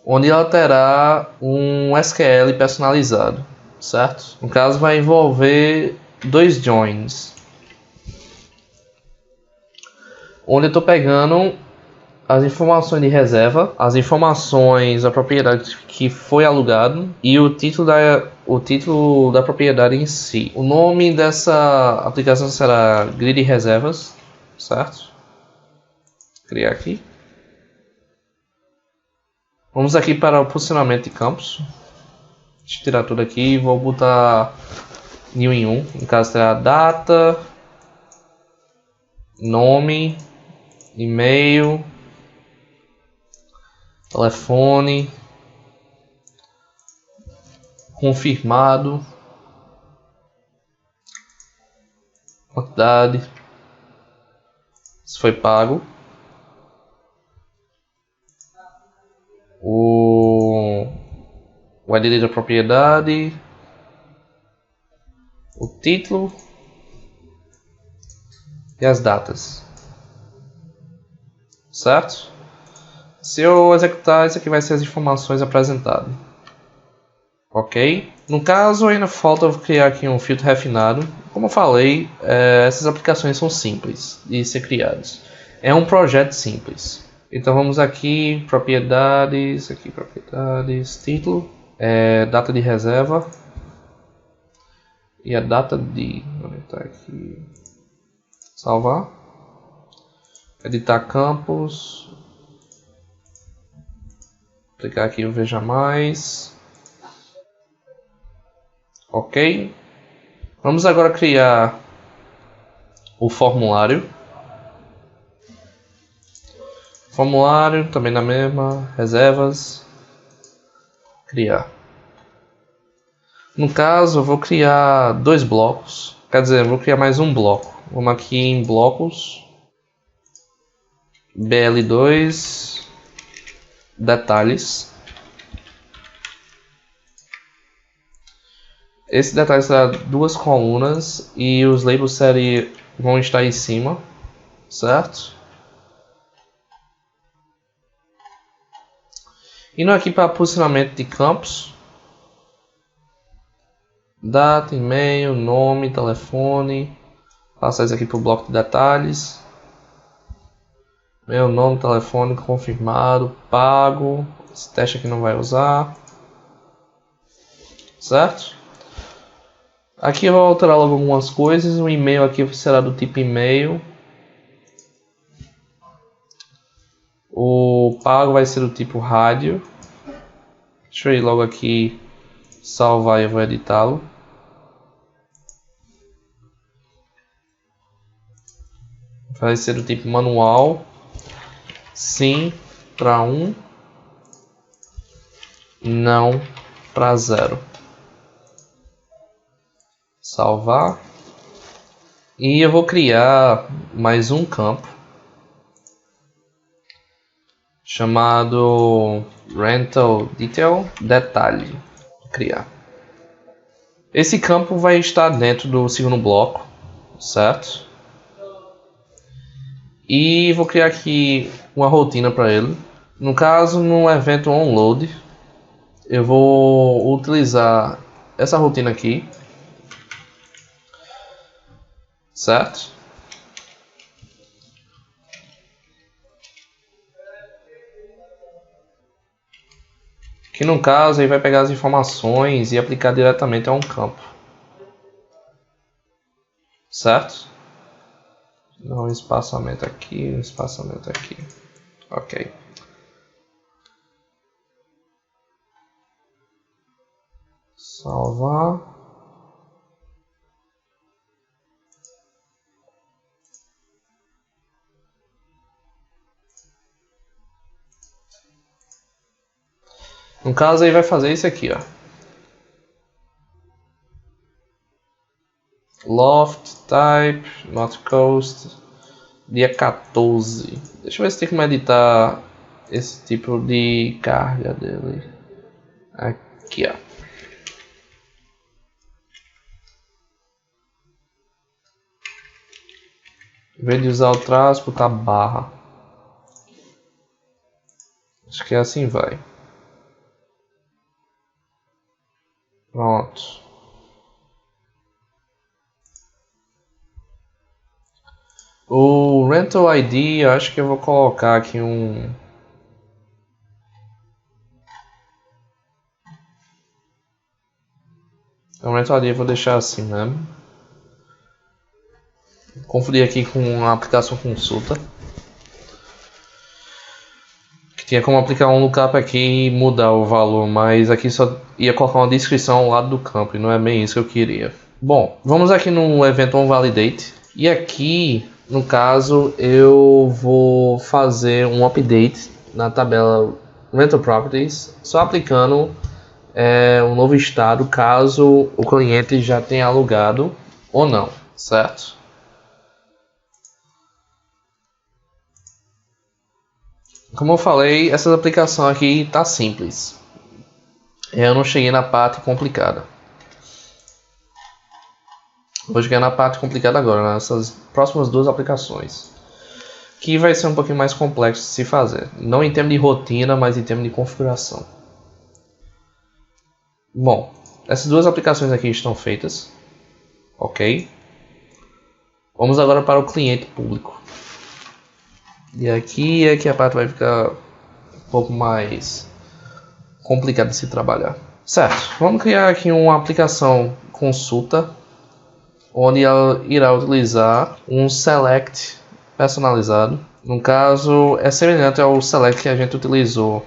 onde ela terá um SQL personalizado, certo? No caso vai envolver 2 joins, onde eu estou pegando as informações de reserva, as informações da propriedade que foi alugado e o título da propriedade em si. O nome dessa aplicação será Grid Reservas, certo? Criar aqui. Vamos aqui para o posicionamento de campos. Deixa eu tirar tudo aqui e vou botar new em 1. No caso terá data, nome, e-mail, telefone, confirmado, quantidade, se foi pago, o ID da propriedade, o título e as datas, certo? Se eu executar, isso aqui vai ser as informações apresentadas, ok? No caso, ainda falta eu criar aqui um filtro refinado. Como eu falei, essas aplicações são simples de ser criadas. É um projeto simples. Então vamos aqui, propriedades, título, data de reserva e a data de, vou editar aqui, salvar, editar campos, clicar aqui em veja mais, ok. Vamos agora criar o formulário. Formulário, também na mesma, reservas, criar. No caso, eu vou criar 2 blocos, quer dizer, eu vou criar mais um bloco. Vamos aqui em blocos, BL2, detalhes. Esse detalhe será 2 colunas e os labels vão estar em cima, certo? Indo aqui para posicionamento de campos, data, e-mail, nome, telefone, passar isso aqui para o bloco de detalhes, meu nome, telefone, confirmado, pago, esse teste aqui não vai usar, certo? Aqui eu vou alterar logo algumas coisas, o e-mail aqui será do tipo e-mail, O pago vai ser do tipo rádio. Deixa eu ir logo aqui salvar e eu vou editá-lo. Vai ser do tipo manual. Sim para 1. Não para 0. Salvar. E eu vou criar mais um campo chamado Rental Detail detalhe. Vou criar. Esse campo vai estar dentro do segundo bloco, certo? E vou criar aqui uma rotina para ele. No caso, no evento onload, eu vou utilizar essa rotina aqui, certo? Que no caso ele vai pegar as informações e aplicar diretamente a um campo, certo? Um espaçamento aqui, um espaçamento aqui. Ok. Salvar. No caso aí vai fazer isso aqui, ó. Loft, type, not coast, dia 14. Deixa eu ver se tem como editar esse tipo de carga dele. Aqui, ó. Em vez de usar o traço, botar barra. Acho que assim vai. Pronto. O Rental ID, eu acho que eu vou colocar aqui um... O Rental ID eu vou deixar assim mesmo. Confundir aqui com a aplicação consulta. Que tinha como aplicar um lookup aqui e mudar o valor, mas aqui só ia colocar uma descrição ao lado do campo e não é bem isso que eu queria. Bom, vamos aqui no evento onValidate. E aqui, no caso, eu vou fazer um update na tabela Rental Properties, só aplicando um novo estado caso o cliente já tenha alugado ou não, certo? Como eu falei, essa aplicação aqui está simples. Eu não cheguei na parte complicada. Vou chegar na parte complicada agora, nessas próximas duas aplicações. Que vai ser um pouquinho mais complexo de se fazer. Não em termos de rotina, mas em termos de configuração. Bom, essas duas aplicações aqui estão feitas. Ok. Vamos agora para o cliente público. E aqui é que a parte vai ficar um pouco mais complicada de se trabalhar. Certo, vamos criar aqui uma aplicação consulta, onde ela irá utilizar um select personalizado. No caso, é semelhante ao select que a gente utilizou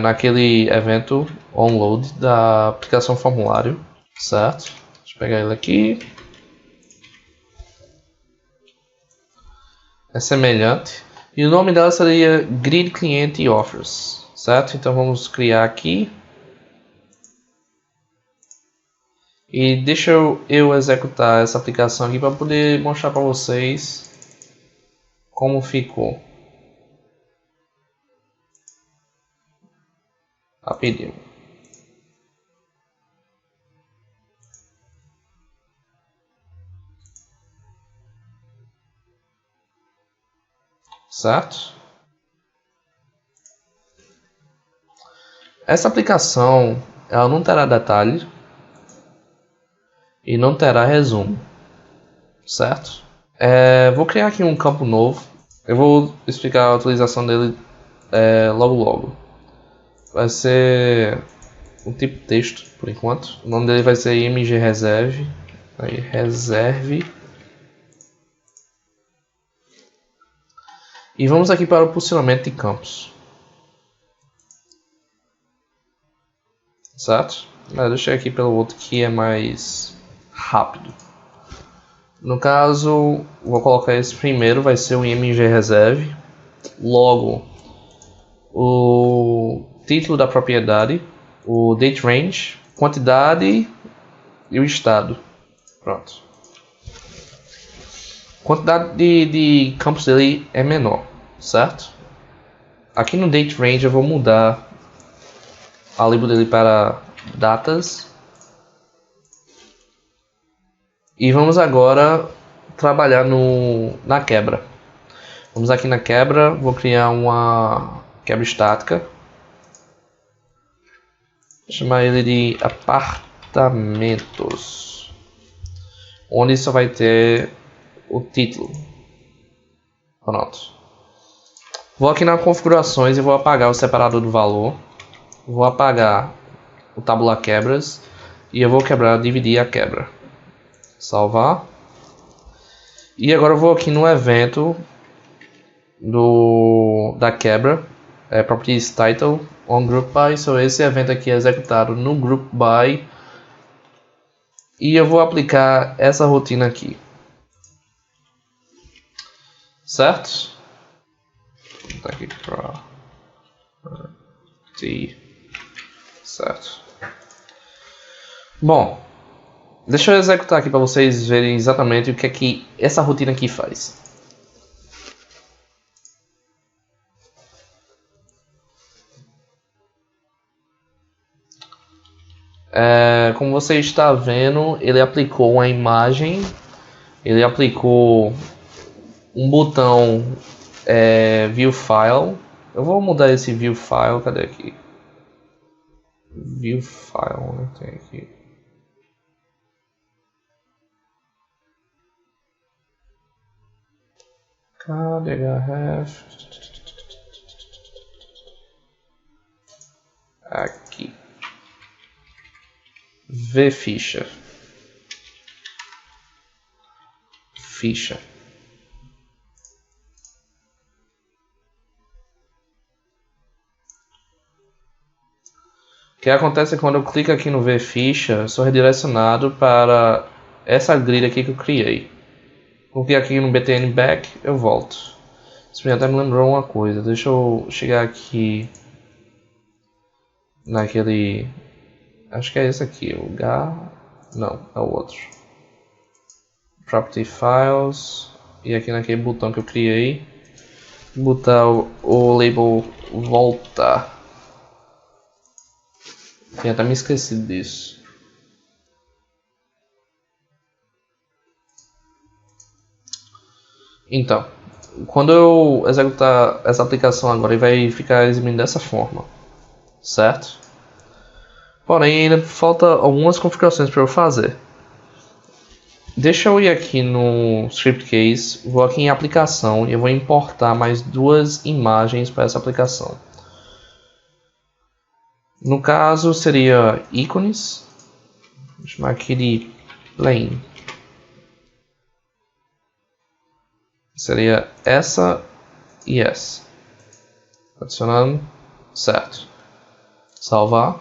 naquele evento onload da aplicação formulário, certo? Deixa eu pegar ele aqui. É semelhante. E o nome dela seria Grid Client Offers, certo? Então vamos criar aqui. E deixa eu executar essa aplicação aqui para poder mostrar para vocês como ficou. Rapidinho. Certo? Essa aplicação ela não terá detalhe e não terá resumo, certo? Vou criar aqui um campo novo. Eu vou explicar a utilização dele logo. Vai ser um tipo texto por enquanto. O nome dele vai ser img reserve. Reserve. E vamos aqui para o posicionamento de campos. Certo? Mas deixa eu aqui pelo outro que é mais rápido. No caso, vou colocar esse primeiro, vai ser o img reserve. Logo, o título da propriedade, o date range, quantidade e o estado. Pronto. A quantidade de campos dele é menor, certo? Aqui no date range eu vou mudar a label dele para datas. E vamos agora trabalhar na quebra. Vamos aqui na quebra, vou criar uma quebra estática. Vou chamar ele de apartamentos, onde só vai ter o título. Pronto. Vou aqui nas configurações e vou apagar o separador do valor. Vou apagar o tabula quebras e eu vou dividir a quebra. Salvar. E agora eu vou aqui no evento da quebra, properties title on group by. So esse evento aqui é executado no group by e eu vou aplicar essa rotina aqui, certo? Tá aqui para certo. Bom, deixa eu executar aqui para vocês verem exatamente o que é que essa rotina aqui faz. Como você está vendo, ele aplicou uma imagem, ele aplicou um botão View File. Eu vou mudar esse View File, cadê aqui? View File, né? Tem aqui. Cadê href? Aqui. V ficha. Ficha. O que acontece é que quando eu clico aqui no V ficha, sou redirecionado para essa grid aqui que eu criei. Vou clicar aqui no btn back, eu volto. Isso até me lembrou uma coisa. Deixa eu chegar aqui naquele, acho que é esse aqui, o H, não, é o outro. Property Files, e aqui naquele botão que eu criei, botar o label voltar. Tinha até me esquecido disso. Então, quando eu executar essa aplicação agora, ele vai ficar exibindo dessa forma, certo? Porém, ainda falta algumas configurações para eu fazer. Deixa eu ir aqui no Script Case, vou aqui em aplicação e eu vou importar mais duas imagens para essa aplicação. No caso seria ícones, vou chamar aqui de plain. Seria essa e essa. Adicionando, certo. Salvar.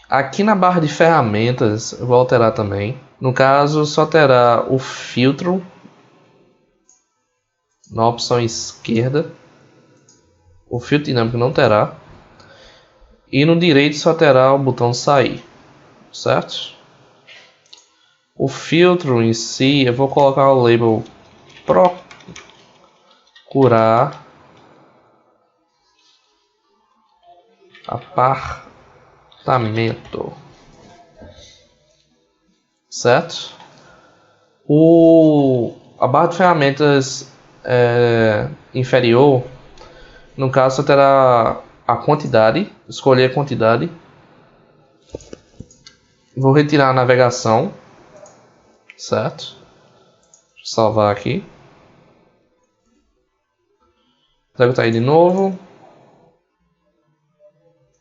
Aqui na barra de ferramentas eu vou alterar também. No caso só terá o filtro na opção esquerda. O filtro dinâmico não terá. E no direito só terá o botão sair, certo? O filtro em si, eu vou colocar o label procurar apartamento, certo? A barra de ferramentas inferior, no caso só terá a quantidade, escolher a quantidade, vou retirar a navegação, certo? Deixa eu salvar aqui, executar aí de novo,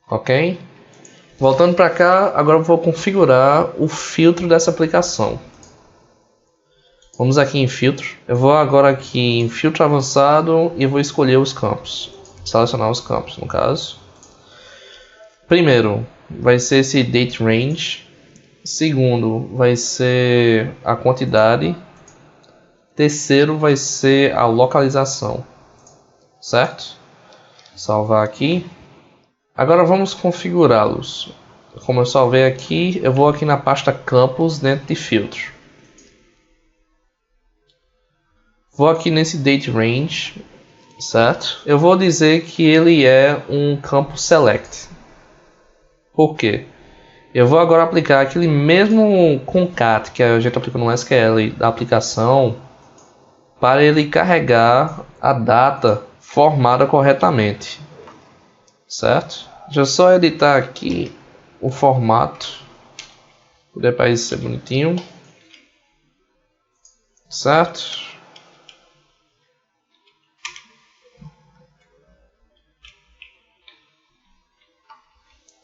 ok? Voltando para cá, agora eu vou configurar o filtro dessa aplicação. Vamos aqui em filtro. Eu vou agora aqui em filtro avançado e vou escolher os campos. Selecionar os campos, no caso. Primeiro vai ser esse date range. Segundo vai ser a quantidade. Terceiro vai ser a localização. Certo? Salvar aqui. Agora vamos configurá-los. Como eu salvei aqui, eu vou aqui na pasta campos dentro de filtro. Vou aqui nesse date range, certo? Eu vou dizer que ele é um campo select. Por quê? Eu vou agora aplicar aquele mesmo concat que a gente aplicou no SQL da aplicação para ele carregar a data formada corretamente, certo? Deixa eu só editar aqui o formato para isso ser bonitinho, certo?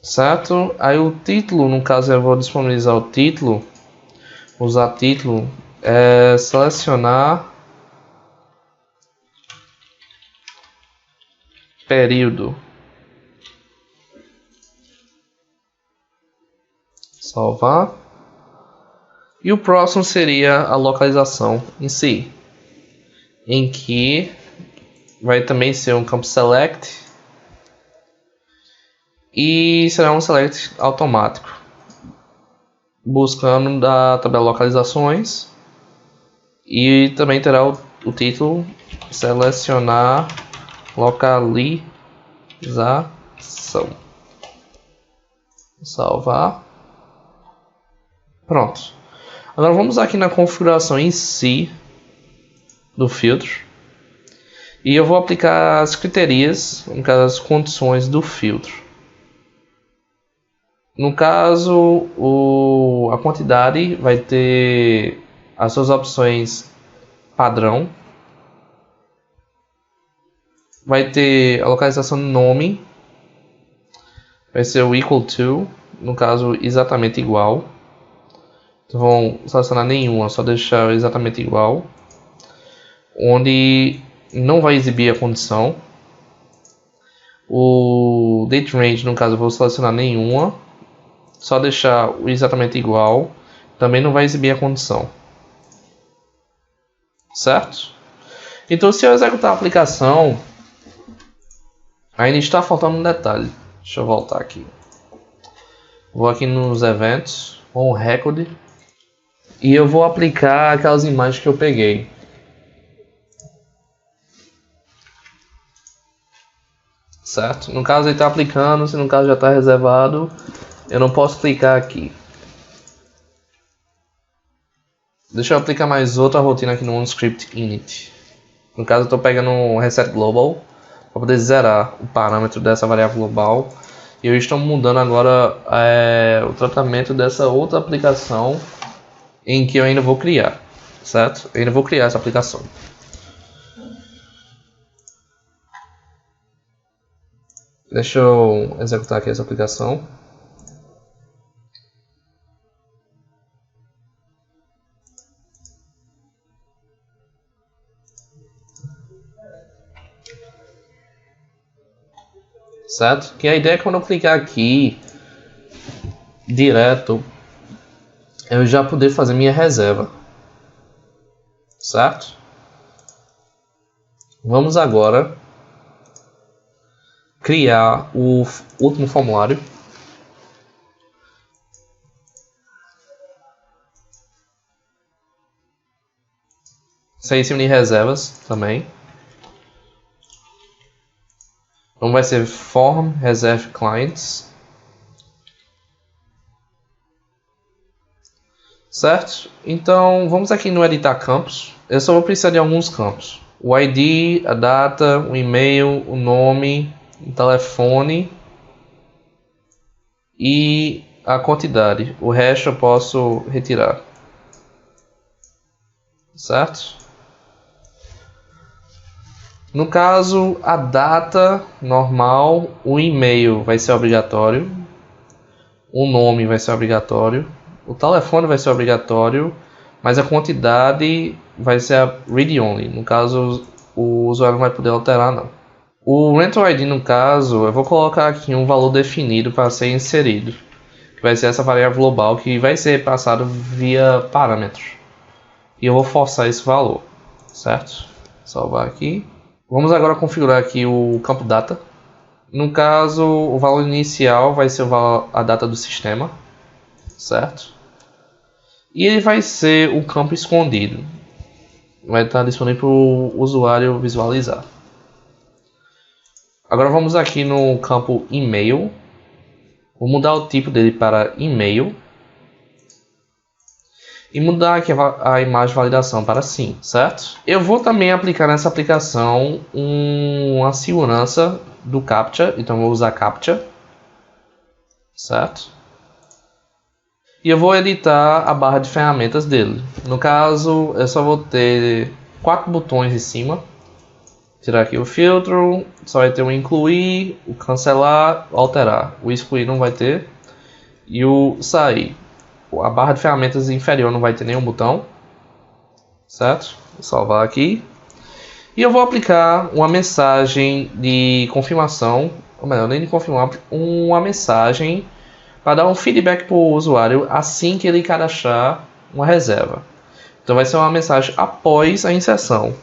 Certo? Aí o título, no caso eu vou disponibilizar o título, usar título, selecionar período, salvar, e o próximo seria a localização em si, em que vai também ser um campo select. E será um select automático, buscando da tabela localizações, e também terá o título selecionar localização. Salvar. Pronto. Agora vamos aqui na configuração em si do filtro, e eu vou aplicar as criterias, no caso as condições do filtro. No caso, a quantidade vai ter as suas opções padrão. Vai ter a localização do nome. Vai ser o equal to, no caso exatamente igual. Então vão selecionar nenhuma, só deixar exatamente igual. Onde não vai exibir a condição. O date range, no caso, eu vou selecionar nenhuma. Só deixar o exatamente igual, também não vai exibir a condição, certo? Então, se eu executar a aplicação, ainda está faltando um detalhe. Deixa eu voltar aqui. Vou aqui nos eventos, on record, e eu vou aplicar aquelas imagens que eu peguei. Certo? No caso ele está aplicando, se no caso já está reservado, eu não posso clicar aqui. Deixa eu aplicar mais outra rotina aqui no OneScript init. No caso eu estou pegando um reset global para poder zerar o parâmetro dessa variável global. E eu estou mudando agora o tratamento dessa outra aplicação em que eu ainda vou criar, certo? Eu ainda vou criar essa aplicação. Deixa eu executar aqui essa aplicação. Certo? Que a ideia é que quando eu clicar aqui direto, eu já poder fazer minha reserva. Certo? Vamos agora criar o último formulário. Sem cima de reservas também. Então vai ser form reserve clients. Certo? Então vamos aqui no editar campos. Eu só vou precisar de alguns campos. O ID, a data, o e-mail, o nome, o telefone e a quantidade. O resto eu posso retirar. Certo? No caso, a data normal, o e-mail vai ser obrigatório, o nome vai ser obrigatório, o telefone vai ser obrigatório, mas a quantidade vai ser a read only. No caso, o usuário não vai poder alterar não. O rental ID, no caso, eu vou colocar aqui um valor definido para ser inserido, que vai ser essa variável global que vai ser passado via parâmetros. E eu vou forçar esse valor, certo? Salvar aqui. Vamos agora configurar aqui o campo data. No caso, o valor inicial vai ser a data do sistema, certo? E ele vai ser o campo escondido. Vai estar disponível para o usuário visualizar. Agora vamos aqui no campo e-mail. Vou mudar o tipo dele para e-mail. E mudar aqui a imagem de validação para sim, certo? Eu vou também aplicar nessa aplicação uma segurança do CAPTCHA. Então eu vou usar CAPTCHA, certo? E eu vou editar a barra de ferramentas dele. No caso, eu só vou ter 4 botões em cima. Tirar aqui o filtro, só vai ter o incluir, o cancelar, o alterar. O excluir não vai ter. E o sair. A barra de ferramentas inferior não vai ter nenhum botão. Certo? Vou salvar aqui. E eu vou aplicar uma mensagem de confirmação. Ou melhor, nem de confirmar, uma mensagem para dar um feedback para o usuário assim que ele cadastrar uma reserva. Então vai ser uma mensagem após a inserção.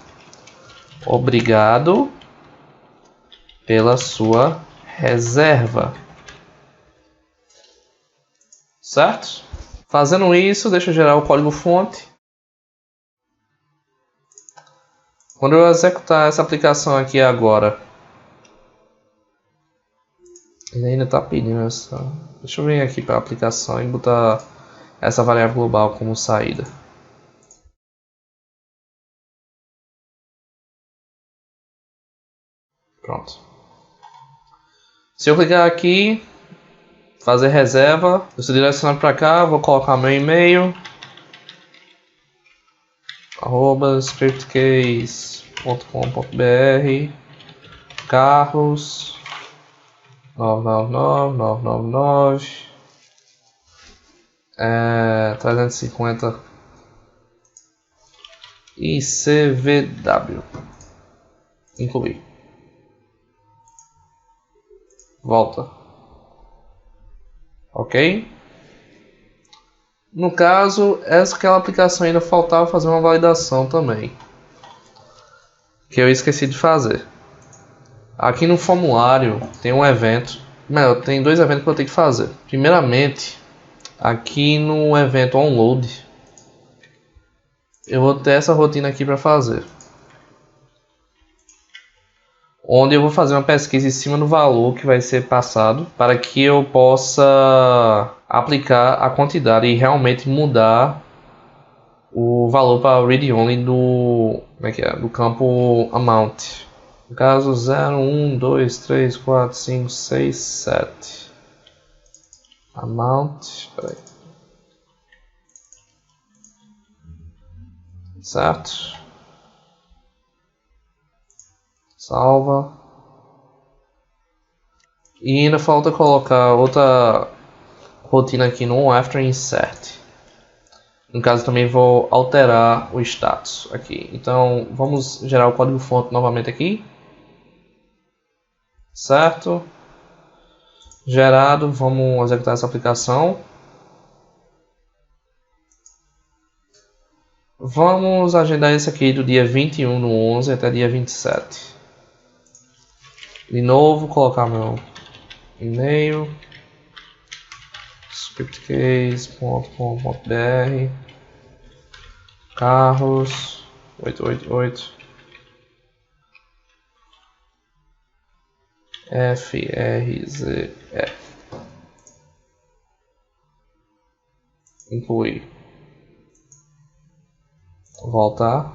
Obrigado pela sua reserva. Certo? Fazendo isso, deixa eu gerar o código-fonte. Quando eu executar essa aplicação aqui agora, ele ainda está pedindo essa. Deixa eu vir aqui para a aplicação e botar essa variável global como saída. Pronto. Se eu clicar aqui, fazer reserva, eu sou direcionado para cá, vou colocar meu e-mail, @scriptcase.com.br, carros 999 350 ICVW. Incluir. Volta. Ok? No caso, aquela aplicação ainda faltava fazer uma validação também, que eu esqueci de fazer. Aqui no formulário tem um evento. Melhor, tem 2 eventos que eu tenho que fazer. Primeiramente, aqui no evento onload, eu vou ter essa rotina aqui para fazer, onde eu vou fazer uma pesquisa em cima do valor que vai ser passado para que eu possa aplicar a quantidade e realmente mudar o valor para read only do campo amount. No caso 0, 1, 2, 3, 4, 5, 6, 7. Amount. Peraí. Certo? Salva. E ainda falta colocar outra rotina aqui no after insert. No caso também vou alterar o status aqui. Então vamos gerar o código fonte novamente aqui. Certo? Gerado, vamos executar essa aplicação. Vamos agendar esse aqui do dia 21/11 até dia 27. De novo, colocar meu e-mail, scriptcase.com.br, carros 888 FRZE. Incluir. Voltar.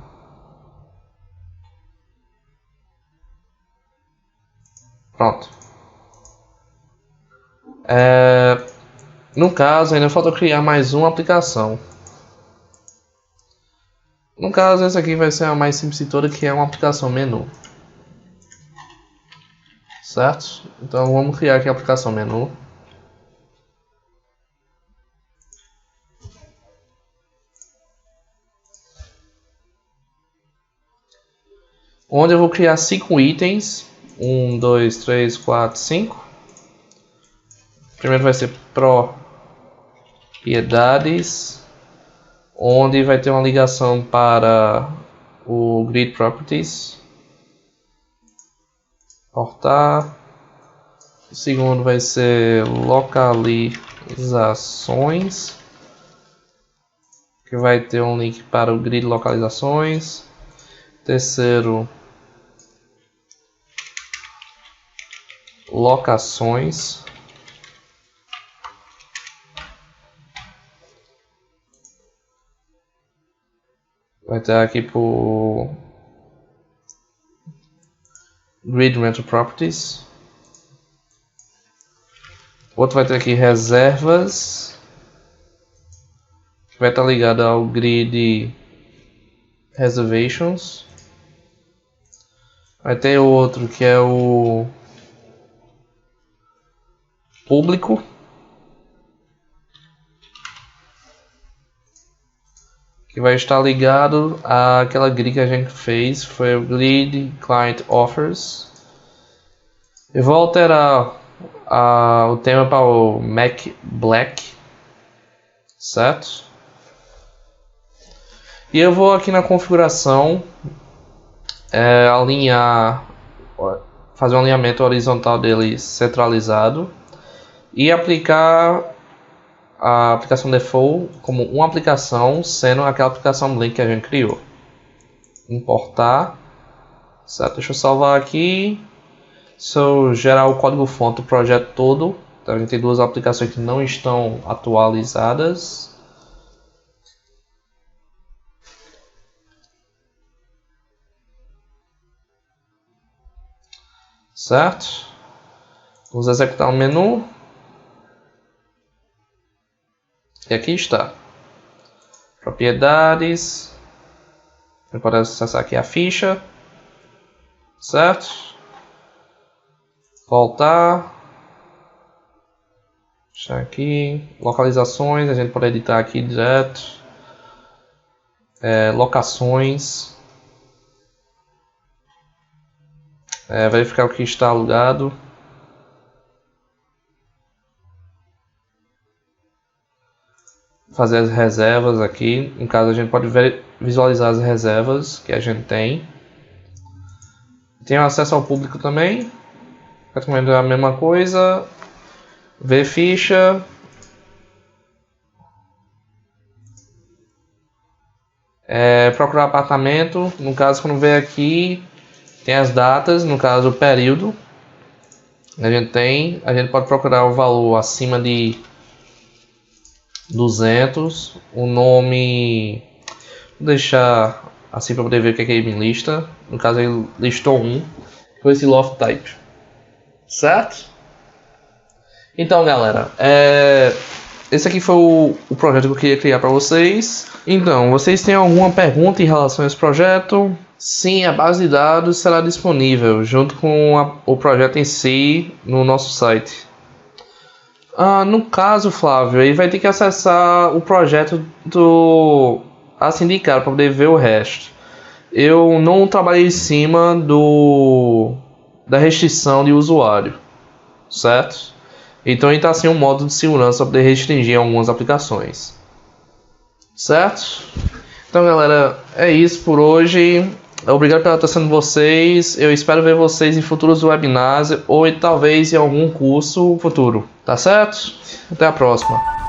Pronto. No caso, ainda falta criar mais uma aplicação. No caso, essa aqui vai ser a mais simples de toda, que é uma aplicação menu. Certo? Então vamos criar aqui a aplicação menu. onde eu vou criar 5 itens. 1, 2, 3, 4, 5. Primeiro vai ser propriedades, onde vai ter uma ligação para o Grid Properties. Portar. O segundo vai ser localizações, que vai ter um link para o Grid Localizações. Terceiro, locações. Vai ter aqui por Grid Rental Properties. Outro vai ter aqui reservas, que vai estar ligado ao Grid Reservations. Vai ter outro que é o público, que vai estar ligado àquela grid que a gente fez, foi o Grid Client Offers. Eu vou alterar o tema para o Mac Black, certo? E eu vou aqui na configuração fazer um alinhamento horizontal dele centralizado e aplicar a aplicação default como uma aplicação, sendo aquela aplicação Blink que a gente criou. Importar, certo? Deixa eu salvar aqui. Se eu gerar o código-fonte do projeto todo, então a gente tem duas aplicações que não estão atualizadas. Certo? Vamos executar o menu. E aqui está. Propriedades. Você pode acessar aqui a ficha. Certo? Voltar. Deixar aqui. Localizações. A gente pode editar aqui direto. Locações. Verificar o que está alugado. Fazer as reservas aqui. No caso, a gente pode visualizar as reservas que a gente tem. Tem acesso ao público também. Praticamente a mesma coisa. Ver ficha. Procurar apartamento. No caso, quando vem aqui, tem as datas. No caso, o período. A gente pode procurar o valor acima de 200. O nome. Vou deixar assim para poder ver o que ele me lista. No caso, ele listou com esse loft type. Certo? Então, galera, esse aqui foi o projeto que eu queria criar para vocês. Então, vocês têm alguma pergunta em relação a esse projeto? Sim, a base de dados será disponível junto com o projeto em si no nosso site. No caso, Flávio, ele vai ter que acessar o projeto do Sindicato para poder ver o resto. Eu não trabalhei em cima da restrição de usuário, certo? Então ele está sem um modo de segurança para poder restringir algumas aplicações, certo? Então, galera, é isso por hoje. Obrigado pela atenção de vocês. Eu espero ver vocês em futuros webinars ou talvez em algum curso futuro, tá certo? Até a próxima.